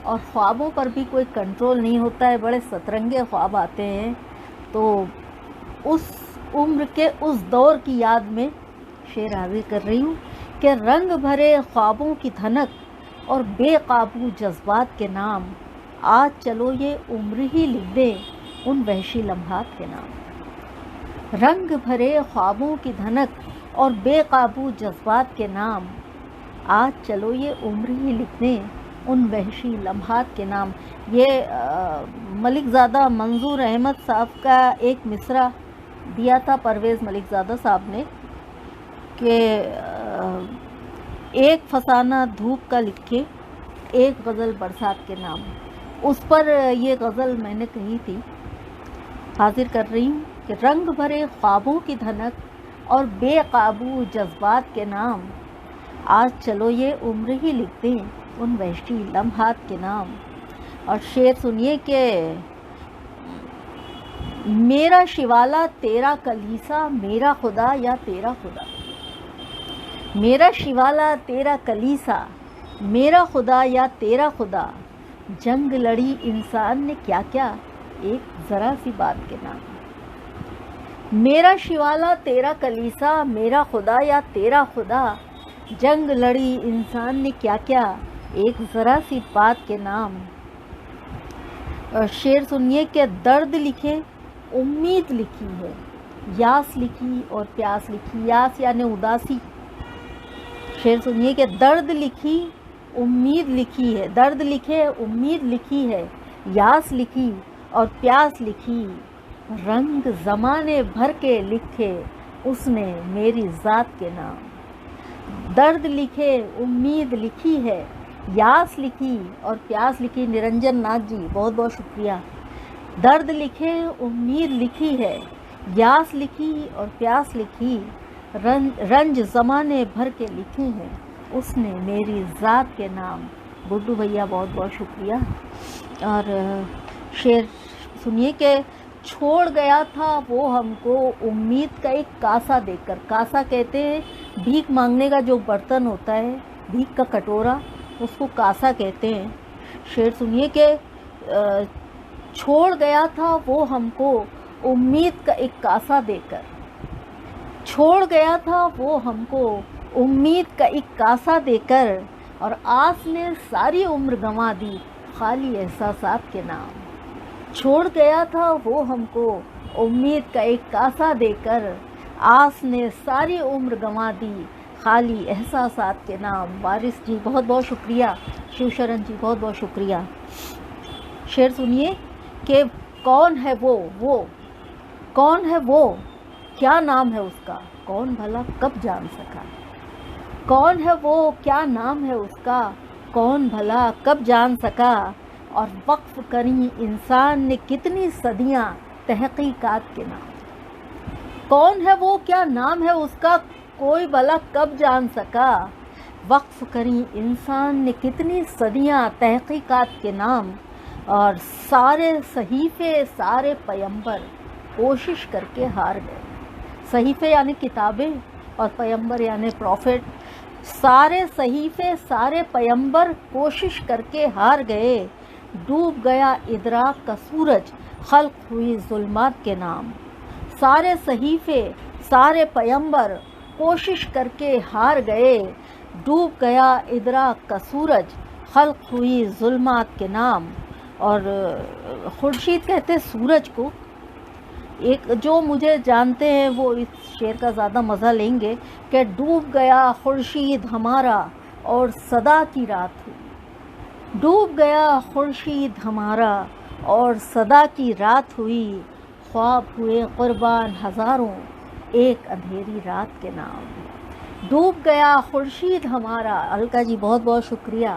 Speaker 1: اور خوابوں پر بھی کوئی کنٹرول نہیں ہوتا ہے، بڑے سترنگے خواب آتے ہیں. تو اس عمر کے اس دور کی یاد میں شعر حاضر کر رہی ہوں کہ رنگ بھرے خوابوں کی دھنک اور بے قابو جذبات کے نام، آج چلو یہ عمر ہی لکھ دیں ان وحشی لمحات کے نام. رنگ بھرے خوابوں کی دھنک اور بے قابو جذبات کے نام، آج چلو یہ عمر ہی لکھ دیں ان وحشی لمحات کے نام. یہ ملک زادہ منظور احمد صاحب کا ایک مصرع دیا تھا پرویز ملک زادہ صاحب نے کہ ایک فسانہ دھوپ کا لکھے ایک غزل برسات کے نام. اس پر یہ غزل میں نے کہی تھی، حاضر کر رہی ہوں کہ رنگ بھرے خوابوں کی دھنک اور بے قابو جذبات کے نام، آج چلو یہ عمر ہی لکھ دیں ان وحشی لمحات کے نام. اور شعر سنیے کہ میرا شوالا تیرا کلیسا میرا خدا یا تیرا خدا. میرا شوالا تیرا کلیسا میرا خدا یا تیرا خدا، جنگ لڑی انسان نے کیا کیا ایک ذرا سی بات کے نام. میرا شوالا تیرا کلیسا میرا خدا یا تیرا خدا، جنگ لڑی انسان نے کیا کیا ایک ذرا سی بات کے نام. اور شعر سنیے کہ درد لکھے امید لکھی ہے، یاس لکھی اور پیاس لکھی. یاس یعنی اداسی. شعر سنیے کہ درد لکھی امید لکھی ہے، درد لکھے امید لکھی ہے، یاس لکھی اور پیاس لکھی، رنگ زمانے بھر کے لکھے اس نے میری ذات کے نام. درد لکھے امید لکھی ہے، یاس لکھی اور پیاس لکھی. نرنجن ناتھ جی بہت بہت شکریہ. درد لکھے امید لکھی ہے، یاس لکھی اور پیاس لکھی، رنج زمانے بھر کے لکھے ہیں اس نے میری ذات کے نام. بڈو بھیا بہت بہت شکریہ. اور شعر سنیے کہ چھوڑ گیا تھا وہ ہم کو امید کا ایک کاسا دے کر. کاسا کہتے ہیں بھیک مانگنے کا جو برتن ہوتا ہے، بھیک کا کٹورا، اس کو کاسا کہتے ہیں. شعر سنیے کہ چھوڑ گیا تھا وہ ہم کو امید کا ایک کاسا دے کر. چھوڑ گیا تھا وہ ہم کو امید کا ایک کاسا دے کر، اور آس نے ساری عمر گنوا دی خالی احساسات کے نام. چھوڑ گیا تھا وہ ہم کو امید کا ایک کاسا دے کر، آس نے ساری عمر گنوا دی خالی احساسات کے نام. وارث جی بہت بہت شکریہ. شیو شرن جی بہت بہت شکریہ. شعر سنیے کہ کون ہے وہ کون ہے وہ، کیا نام ہے اس کا، کون بھلا کب جان سکا. کون ہے وہ، کیا نام ہے اس کا، کون بھلا کب جان سکا، اور وقف کری انسان نے کتنی صدیاں تحقیقات کے نام. کون ہے وہ، کیا نام ہے اس کا، کوئی بھلا کب جان سکا، وقف کری انسان نے کتنی صدیاں تحقیقات کے نام. اور سارے صحیفے سارے پیمبر کوشش کر کے ہار گئے. صحیفے یعنی کتابیں اور پیمبر یعنی پروفٹ. سارے صحیفے سارے پیمبر کوشش کر کے ہار گئے، ڈوب گیا ادراک کا سورج خلق ہوئی ظلمات کے نام. سارے صحیفے سارے پیمبر کوشش کر کے ہار گئے، ڈوب گیا ادراک کا سورج خلق ہوئی ظلمات کے نام. اور خورشید کہتے سورج کو. ایک جو مجھے جانتے ہیں وہ اس شعر کا زیادہ مزہ لیں گے کہ ڈوب گیا خورشید ہمارا اور صدا کی رات ہوئی. ڈوب گیا خورشید ہمارا اور صدا کی رات ہوئی، خواب ہوئے قربان ہزاروں ایک اندھیری رات کے نام. ڈوب گیا خورشید ہمارا. الکا جی بہت بہت شکریہ.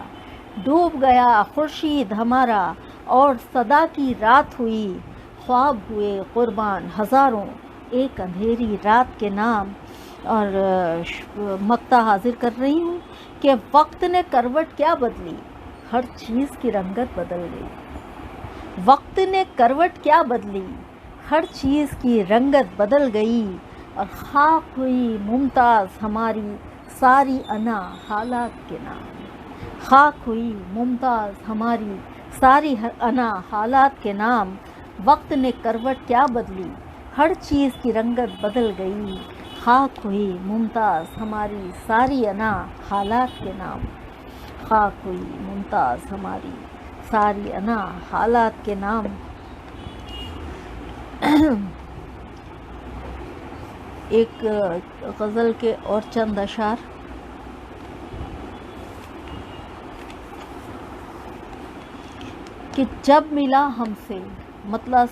Speaker 1: ڈوب گیا خورشید ہمارا اور صدا کی رات ہوئی، خواب ہوئے قربان ہزاروں ایک اندھیری رات کے نام. اور مقطع حاضر کر رہی ہوں کہ وقت نے کروٹ کیا بدلی، ہر چیز کی رنگت بدل گئی. وقت نے کروٹ کیا بدلی، ہر چیز کی رنگت بدل گئی، اور خاک ہوئی ممتاز ہماری ساری انا حالات کے نام. خاک ہوئی ممتاز ہماری ساری انا حالات کے نام، وقت نے کروٹ کیا بدلی، ہر چیز کی رنگت بدل گئی، خاک ہوئی ممتاز ہماری ساری انا حالات کے نام، خاک ہوئی ممتاز ہماری ساری انا حالات کے نام۔ ایک غزل کے اور چند اشعار۔ کہ جب ملا ہم سے، مطلب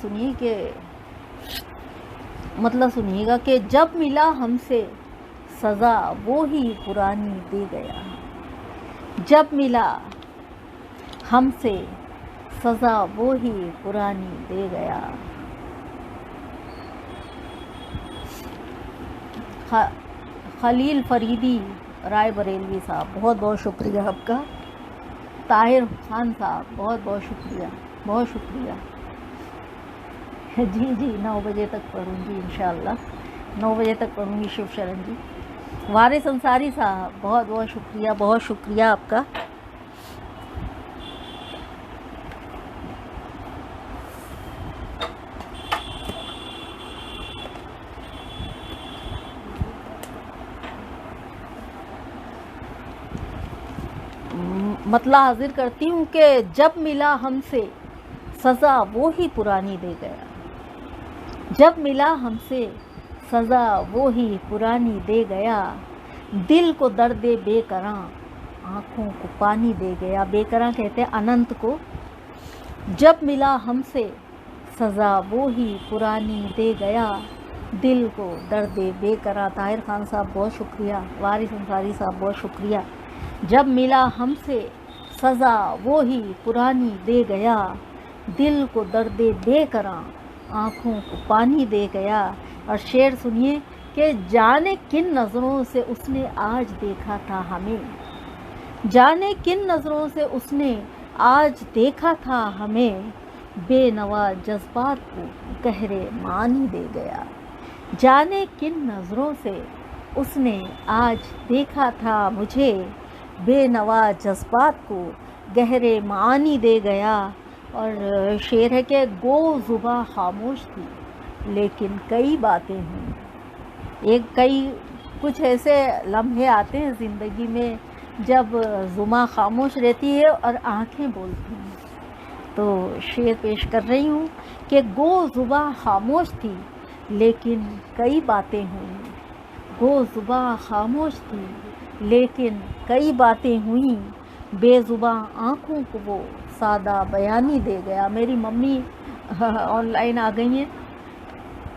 Speaker 1: سنیے گا کہ جب ملا ہم سے سزا وہی پرانی دے گیا، جب ملا ہم سے سزا وہی پرانی دے گیا۔ خلیل فریدی رائے بریلوی صاحب، بہت بہت شکریہ آپ کا۔ طاہر خان صاحب، بہت بہت شکریہ، بہت شکریہ۔ جی 9 بجے تک پڑھوں گی انشاءاللہ، 9 بجے تک پڑھوں گی شیو شرن جی۔ وارث انصاری صاحب، بہت بہت شکریہ، بہت شکریہ آپ کا۔ مطلع حاضر کرتی ہوں کہ جب ملا ہم سے سزا وہی پرانی دے گیا، جب ملا ہم سے سزا وہی پرانی دے گیا، دل کو درد بے قراں آنکھوں کو پانی دے گیا۔ بے قراں کہتے ہیں اننت کو۔ جب ملا ہم سے سزا وہی پرانی دے گیا، دل کو درد بے قراں۔ طاہر خان صاحب بہت شکریہ، وارث انصاری صاحب بہت شکریہ۔ جب ملا ہم سے سزا وہی پرانی دے گیا، دل کو درد بے قراں آنکھوں کو پانی دے گیا۔ اور شعر سنیے کہ جانے کن نظروں سے اس نے آج دیکھا تھا ہمیں، جانے کن نظروں سے اس نے آج دیکھا تھا ہمیں، بے نوا جذبات کو گہرے معنی دے گیا۔ جانے کن نظروں سے اس نے آج دیکھا تھا مجھے، بے نوا جذبات کو گہرے معانی دے گیا۔ اور شعر ہے کہ گو زباں خاموش تھی لیکن کئی باتیں ہوئیں۔ کچھ ایسے لمحے آتے ہیں زندگی میں جب زباں خاموش رہتی ہے اور آنکھیں بولتی ہیں۔ تو شعر پیش کر رہی ہوں کہ گو زباں خاموش تھی لیکن کئی باتیں ہوئیں، گو زباں خاموش تھی لیکن کئی باتیں ہوئیں، بے زباں آنکھوں کو وہ سادہ بیانی دے گیا۔ میری ممی آن لائن آ گئی ہیں،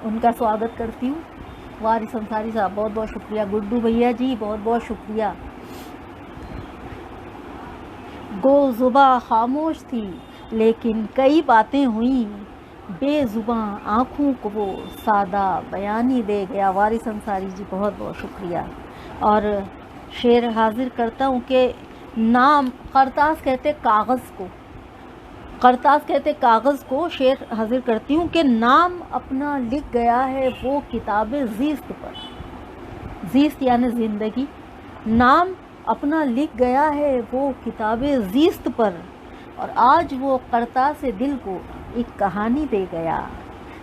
Speaker 1: ان کا سواگت کرتی ہوں۔ وارث انصاری صاحب بہت بہت شکریہ، گڈو بھیا جی بہت بہت شکریہ۔ گو زباں خاموش تھی لیکن کئی باتیں ہوئیں، بے زباں آنکھوں کو وہ سادہ بیانی دے گیا۔ وارث انصاری جی بہت بہت شکریہ۔ اور شعر حاضر کرتا ہوں کہ نام، قرطاس کہتے کاغذ کو، قرطاس کہتے کاغذ کو، شعر حاضر کرتی ہوں کہ نام اپنا لکھ گیا ہے وہ کتاب زیست پر، زیست یعنی زندگی، نام اپنا لکھ گیا ہے وہ کتاب زیست پر، اور آج وہ قرطاس دل کو ایک کہانی دے گیا۔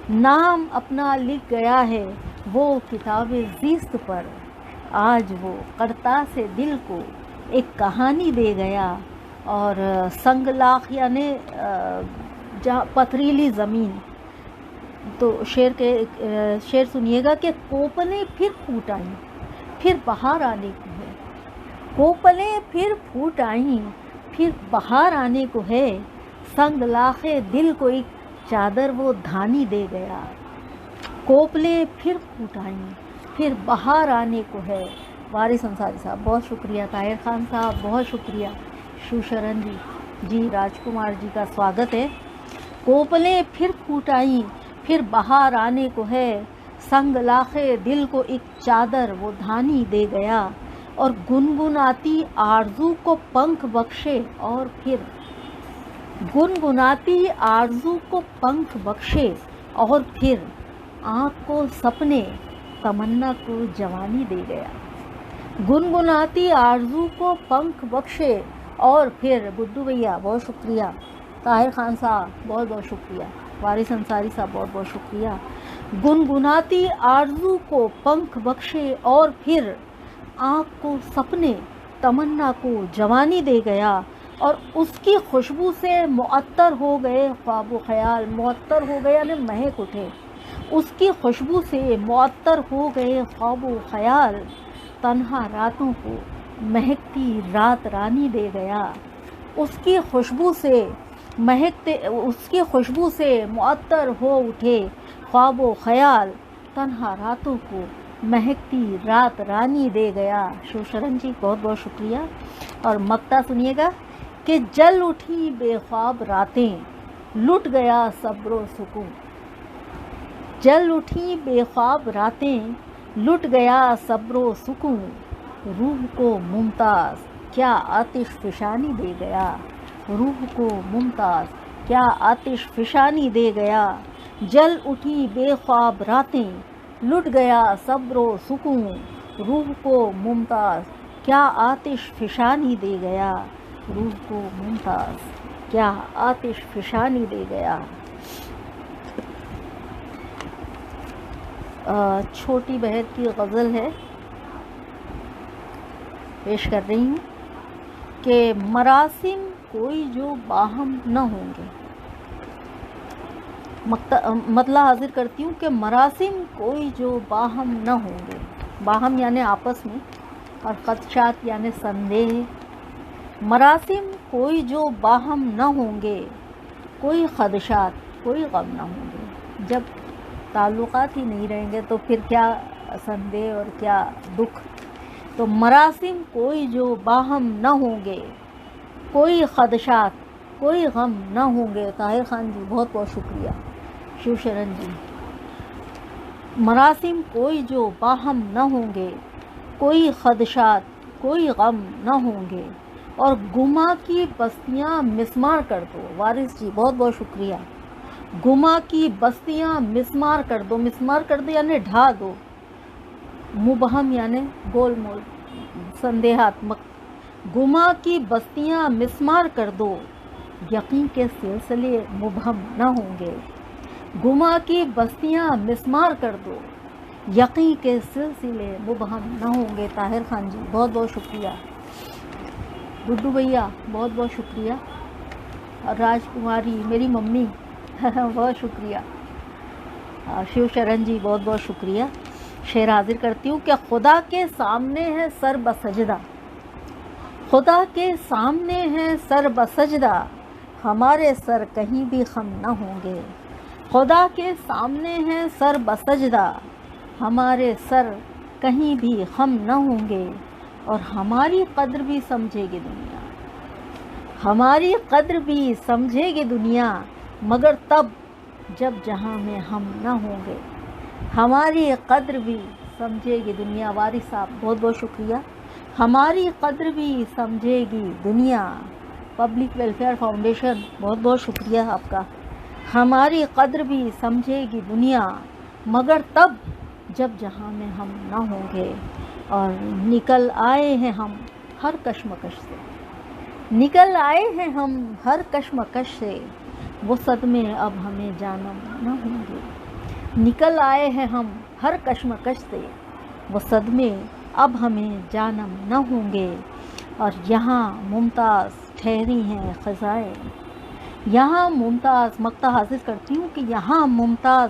Speaker 1: نام اپنا لکھ گیا ہے وہ کتاب زیست پر، آج وہ قرطاس دل کو ایک کہانی دے گیا۔ اور سنگ لاخ یعنی پتھریلی زمین۔ تو شعر سنیے گا کہ کوپلیں پھر پھوٹ آئیں پھر بہار آنے کو ہے، کوپلیں پھر پھوٹ آئیں پھر بہار آنے کو ہے، سنگ لاخ دل کو ایک چادر وہ دھانی دے گیا۔ کوپلیں پھر پھوٹ آئیں پھر بہار آنے کو ہے۔ وارث انصاری صاحب بہت شکریہ، طاہر خان صاحب بہت شکریہ، شیو شرن جی راج کمار جی کا سواگت ہے۔ کوپلیں پھر پھوٹ آئیں پھر بہار آنے کو ہے، سنگ لاخ دل کو ایک چادر وہ دھانی دے گیا، اور گنگناتی آرزو کو پنکھ بخشے، اور پھر گنگناتی آرزو کو پنکھ بخشے، اور پھر آنکھ کو سپنے تمنا کو جوانی دے گیا۔ گنگناتی آرزو کو پنکھ بخشے اور پھر بدو بھیا بہت شکریہ، طاہر خان صاحب بہت بہت شکریہ، وارث انصاری صاحب بہت بہت شکریہ۔ گنگناتی آرزو کو پنکھ بخشے اور پھر آنکھ کو سپنے، تمنا کو جوانی دے گیا، اور اس کی خوشبو سے معطر ہو گئے خواب و خیال۔ معطر ہو گئے یعنی مہک اٹھے، اس کی خوشبو سے معطر ہو گئے خواب و خیال، تنہا راتوں کو مہکتی رات رانی دے گیا۔ اس کی خوشبو سے معطر ہو اٹھے خواب و خیال، تنہا راتوں کو مہکتی رات رانی دے گیا۔ شیو شرن جی بہت بہت شکریہ۔ اور مقطع سنیے گا کہ جل اٹھی بے خواب راتیں، لٹ گیا صبر و سکون۔ جل اٹھی بے خواب راتیں، لٹ گیا صبر و سکون، روح کو ممتاز کیا آتش فشانی دے گیا۔ روح کو ممتاز کیا آتش فشانی دے گیا۔ جل اٹھی بے خواب راتیں، لٹ گیا صبر و سکون، روح کو ممتاز کیا آتش فشانی دے گیا۔ روح کو ممتاز کیا آتش فشانی دے گیا۔ چھوٹی بہر کی غزل ہے، پیش کر رہی ہوں کہ مراسم کوئی جو باہم نہ ہوں گے۔ مطلع حاضر کرتی ہوں کہ مراسم کوئی جو باہم نہ ہوں گے، باہم یعنی آپس میں، اور خدشات یعنی سندیہ۔ مراسم کوئی جو باہم نہ ہوں گے، کوئی خدشات کوئی غم نہ ہوں گے۔ جب تعلقات ہی نہیں رہیں گے تو پھر کیا سندیہ اور کیا دکھ۔ تو مراسم کوئی جو باہم نہ ہوں گے، کوئی خدشات کوئی غم نہ ہوں گے۔ طاہر خان جی بہت بہت شکریہ۔ شیو شرن جی، مراسم کوئی جو باہم نہ ہوں گے، کوئی خدشات کوئی غم نہ ہوں گے، اور گما کی بستیاں مسمار کر دو۔ وارث جی بہت بہت شکریہ۔ گما کی بستیاں مسمار کر دو، مسمار کر دو یعنی ڈھا دو، مبہم یعنی گول مول سندیہاتمک۔ گما کی بستیاں مسمار کر دو، یقین کے سلسلے مبہم نہ ہوں گے۔ گما کی بستیاں مسمار کر دو، یقین کے سلسلے مبہم نہ ہوں گے۔ طاہر خان جی بہت بہت شکریہ۔ گڈو بھیا بہت بہت شکریہ۔ اور راج کماری میری ممی بہت شکریہ۔ شیو شرن جی بہت بہت شکریہ۔ شعر حاضر کرتی ہوں کہ خدا کے سامنے ہے سر بسجدہ، خدا کے سامنے ہے سر بسجدہ، ہمارے سر کہیں بھی خم نہ ہوں گے۔ خدا کے سامنے ہے سر بسجدہ، ہمارے سر کہیں بھی خم نہ ہوں گے، اور ہماری قدر بھی سمجھے گی دنیا، ہماری قدر بھی سمجھے گی دنیا، مگر تب جب جہاں میں ہم نہ ہوں گے۔ ہماری قدر بھی سمجھے گی دنیا۔ وارث صاحب بہت بہت شکریہ۔ ہماری قدر بھی سمجھے گی دنیا، پبلک ویلفیئر فاؤنڈیشن بہت بہت شکریہ آپ کا۔ ہماری قدر بھی سمجھے گی دنیا، مگر تب جب جہاں میں ہم نہ ہوں گے، اور نکل آئے ہیں ہم ہر کشمکش سے، نکل آئے ہیں ہم ہر کشمکش سے، وہ صدمے اب ہمیں جانم نہ ہوں گے۔ نکل آئے ہیں ہم ہر کشمکش سے، وہ صدمے اب ہمیں جانم نہ ہوں گے، اور یہاں ممتاز ٹھہری ہیں خزائیں، یہاں ممتاز مقطع حاصل کرتی ہوں کہ یہاں ممتاز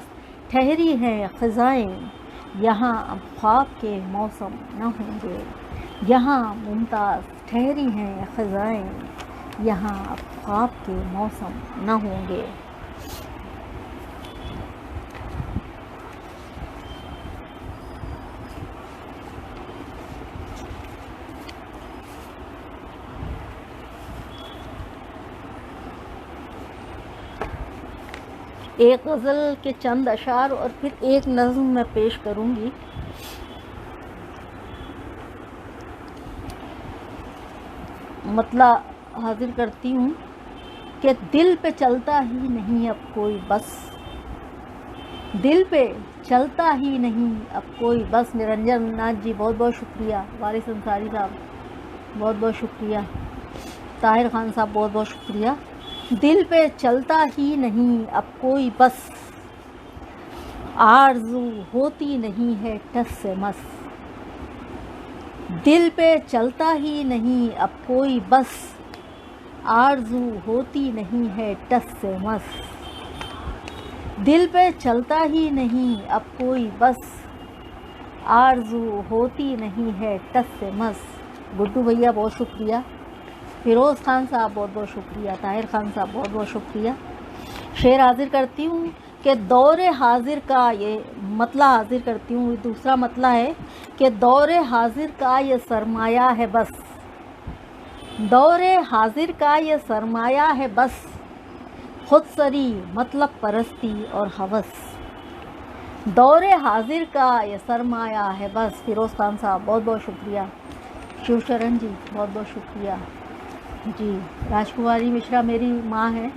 Speaker 1: ٹھہری ہیں خزائیں، یہاں اب خواب کے موسم نہ ہوں گے۔ یہاں ممتاز ٹھہری ہیں خزائیں، یہاں اب خواب کے موسم نہ ہوں گے۔ ایک غزل کے چند اشعار اور پھر ایک نظم میں پیش کروں گی۔ مطلع حاضر کرتی ہوں کہ دل پہ چلتا ہی نہیں اب کوئی بس، دل پہ چلتا ہی نہیں اب کوئی بس۔ نرنجن ناتھ جی بہت بہت شکریہ۔ وارث انصاری صاحب بہت بہت شکریہ۔ طاہر خان صاحب بہت بہت شکریہ. دل پہ چلتا ہی نہیں اب کوئی بس، آرزو ہوتی نہیں ہے ٹس سے مس. دل پہ چلتا ہی نہیں اب کوئی بس، آرزو ہوتی نہیں ہے ٹس سے مس. دل پہ چلتا ہی نہیں اب کوئی بس، آرزو ہوتی نہیں ہے ٹس سے مس. گڈو بھیا بہت شکریہ. فیروز خان صاحب بہت بہت شکریہ. طاہر خان صاحب بہت بہت شکریہ. شعر حاضر کرتی ہوں کہ دور حاضر کا یہ مطلع حاضر کرتی ہوں. دوسرا مطلع ہے کہ دور حاضر کا یہ سرمایہ ہے بس، دور حاضر کا یہ سرمایہ ہے بس، خود سری مطلب پرستی اور ہوس. دور حاضر کا یہ سرمایہ ہے بس. فیروز خان صاحب بہت بہت شکریہ. شیو شرن جی بہت بہت شکریہ. جی راج کماری مشرا میری ماں ہے.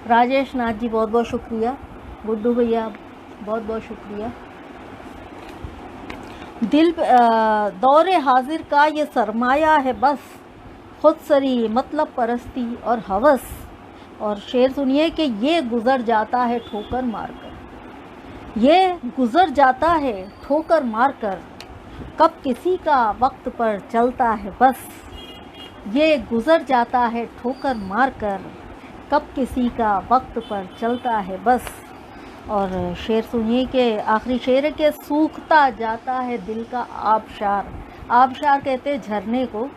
Speaker 1: راجیش ناتھ جی بہت بہت شکریہ. گڈو بھیا بہت بہت شکریہ. دور حاضر کا یہ سرمایہ ہے بس، خود سری مطلب پرستی اور ہوس. اور شعر سنیے کہ یہ گزر جاتا ہے ٹھوکر مار کر، یہ گزر جاتا ہے ٹھوکر مار کر، کب کسی کا وقت پر چلتا ہے بس. یہ گزر جاتا ہے ٹھوکر مار کر، کب کسی کا وقت پر چلتا ہے بس. اور شعر سنیے کہ آخری شعر ہے کہ سوکھتا جاتا ہے دل کا آبشار. آبشار کہتے جھرنے کو.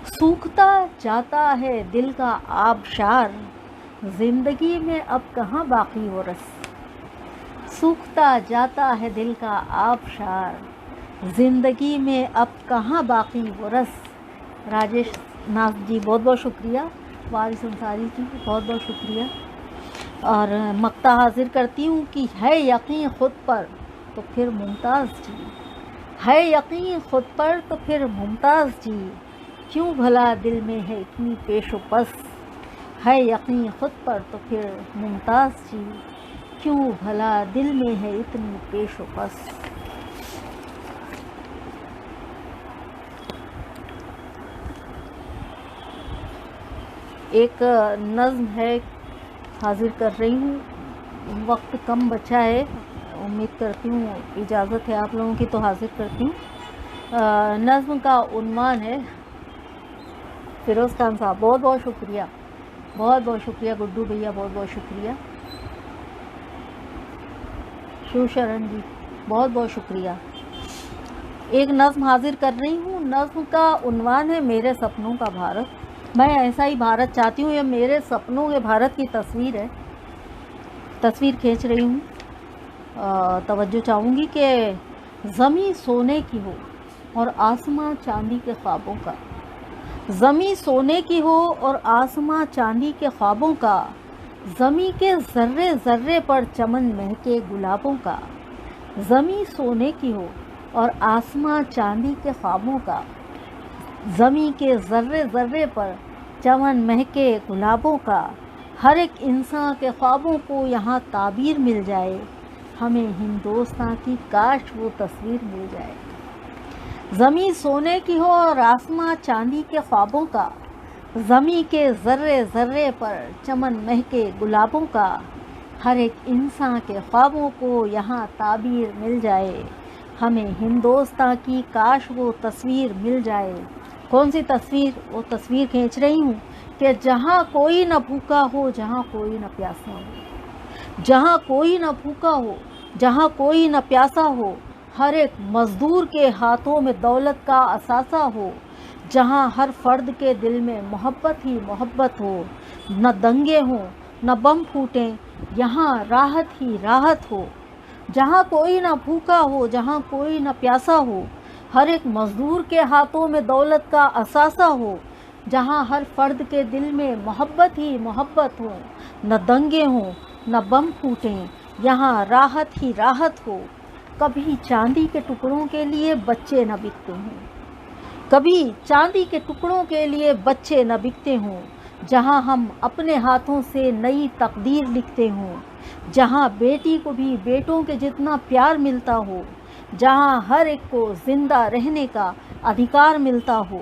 Speaker 1: سوکھتا جاتا ہے دل کا آبشار، زندگی میں اب کہاں باقی وہ رس. سوکھتا جاتا ہے دل کا آبشار، زندگی میں اب کہاں باقی وہ رس. راجیش ناتھ جی بہت بہت شکریہ. وارث انصاری جی بہت بہت شکریہ. اور مقطع حاضر کرتی ہوں کہ ہے یقین خود پر تو پھر ممتاز جی، ہے یقین خود پر تو پھر ممتاز جی، کیوں بھلا دل میں ہے اتنی پیش و پس. ہے یقین خود پر تو پھر ممتاز جی، کیوں بھلا دل میں ہے اتنی پیش و پس. ایک نظم ہے حاضر کر رہی ہوں. وقت کم بچا ہے، امید کرتی ہوں اجازت ہے آپ لوگوں کی تو حاضر کرتی ہوں. نظم کا عنوان ہے. فیروز خان صاحب بہت بہت شکریہ. بہت بہت شکریہ. گڈو بھیا بہت بہت شکریہ. شیو شرن جی بہت بہت شکریہ. ایک نظم حاضر کر رہی ہوں. نظم کا عنوان ہے میرے سپنوں کا بھارت. میں ایسا ہی بھارت چاہتی ہوں. یہ میرے سپنوں کے بھارت کی تصویر ہے. تصویر کھینچ رہی ہوں. توجہ چاہوں گی کہ زمیں سونے کی ہو اور آسماں چاندی کے خوابوں کا. زمیں سونے کی ہو اور آسماں چاندی کے خوابوں کا، زمیں کے ذرے ذرے پر چمن مہکے گلابوں کا. زمیں سونے کی ہو اور آسماں چاندی کے خوابوں کا، زمیں کے ذرے ذرے پر چمن مہکے گلابوں کا. ہر ایک انسان کے خوابوں کو یہاں تعبیر مل جائے، ہمیں ہندوستان کی کاش وہ تصویر مل جائے. زمیں سونے کی ہو اور آسماں چاندی کے خوابوں کا، زمیں کے ذرے ذرے پر چمن مہکے گلابوں کا. ہر ایک انسان کے خوابوں کو یہاں تعبیر مل جائے، ہمیں ہندوستان کی کاش وہ تصویر مل جائے. کون سی تصویر؟ وہ تصویر کھینچ رہی ہوں کہ جہاں کوئی نہ بھوکا ہو، جہاں کوئی نہ پیاسا ہو، جہاں کوئی نہ بھوکا ہو، جہاں کوئی نہ پیاسا ہو. ہر ایک مزدور کے ہاتھوں میں دولت کا اثاثہ ہو، جہاں ہر فرد کے دل میں محبت ہی محبت ہو. نہ دنگے ہوں نہ بم پھوٹیں، یہاں راحت ہی راحت ہو. جہاں کوئی نہ بھوکا ہو، جہاں کوئی نہ پیاسا ہو. ہر ایک مزدور کے ہاتھوں میں دولت کا اثاثہ ہو، جہاں ہر فرد کے دل میں محبت ہی محبت ہو. نہ دنگے ہوں نہ بم پھوٹیں، یہاں راحت ہی راحت ہو. کبھی چاندی کے ٹکڑوں کے لیے بچے نہ بکتے ہوں، کبھی چاندی کے ٹکڑوں کے لیے بچے نہ بکتے ہوں. جہاں ہم اپنے ہاتھوں سے نئی تقدیر لکھتے ہوں، جہاں بیٹی کو بھی بیٹوں کے جتنا پیار ملتا ہو، جہاں ہر ایک کو زندہ رہنے کا ادھیکار ملتا ہو.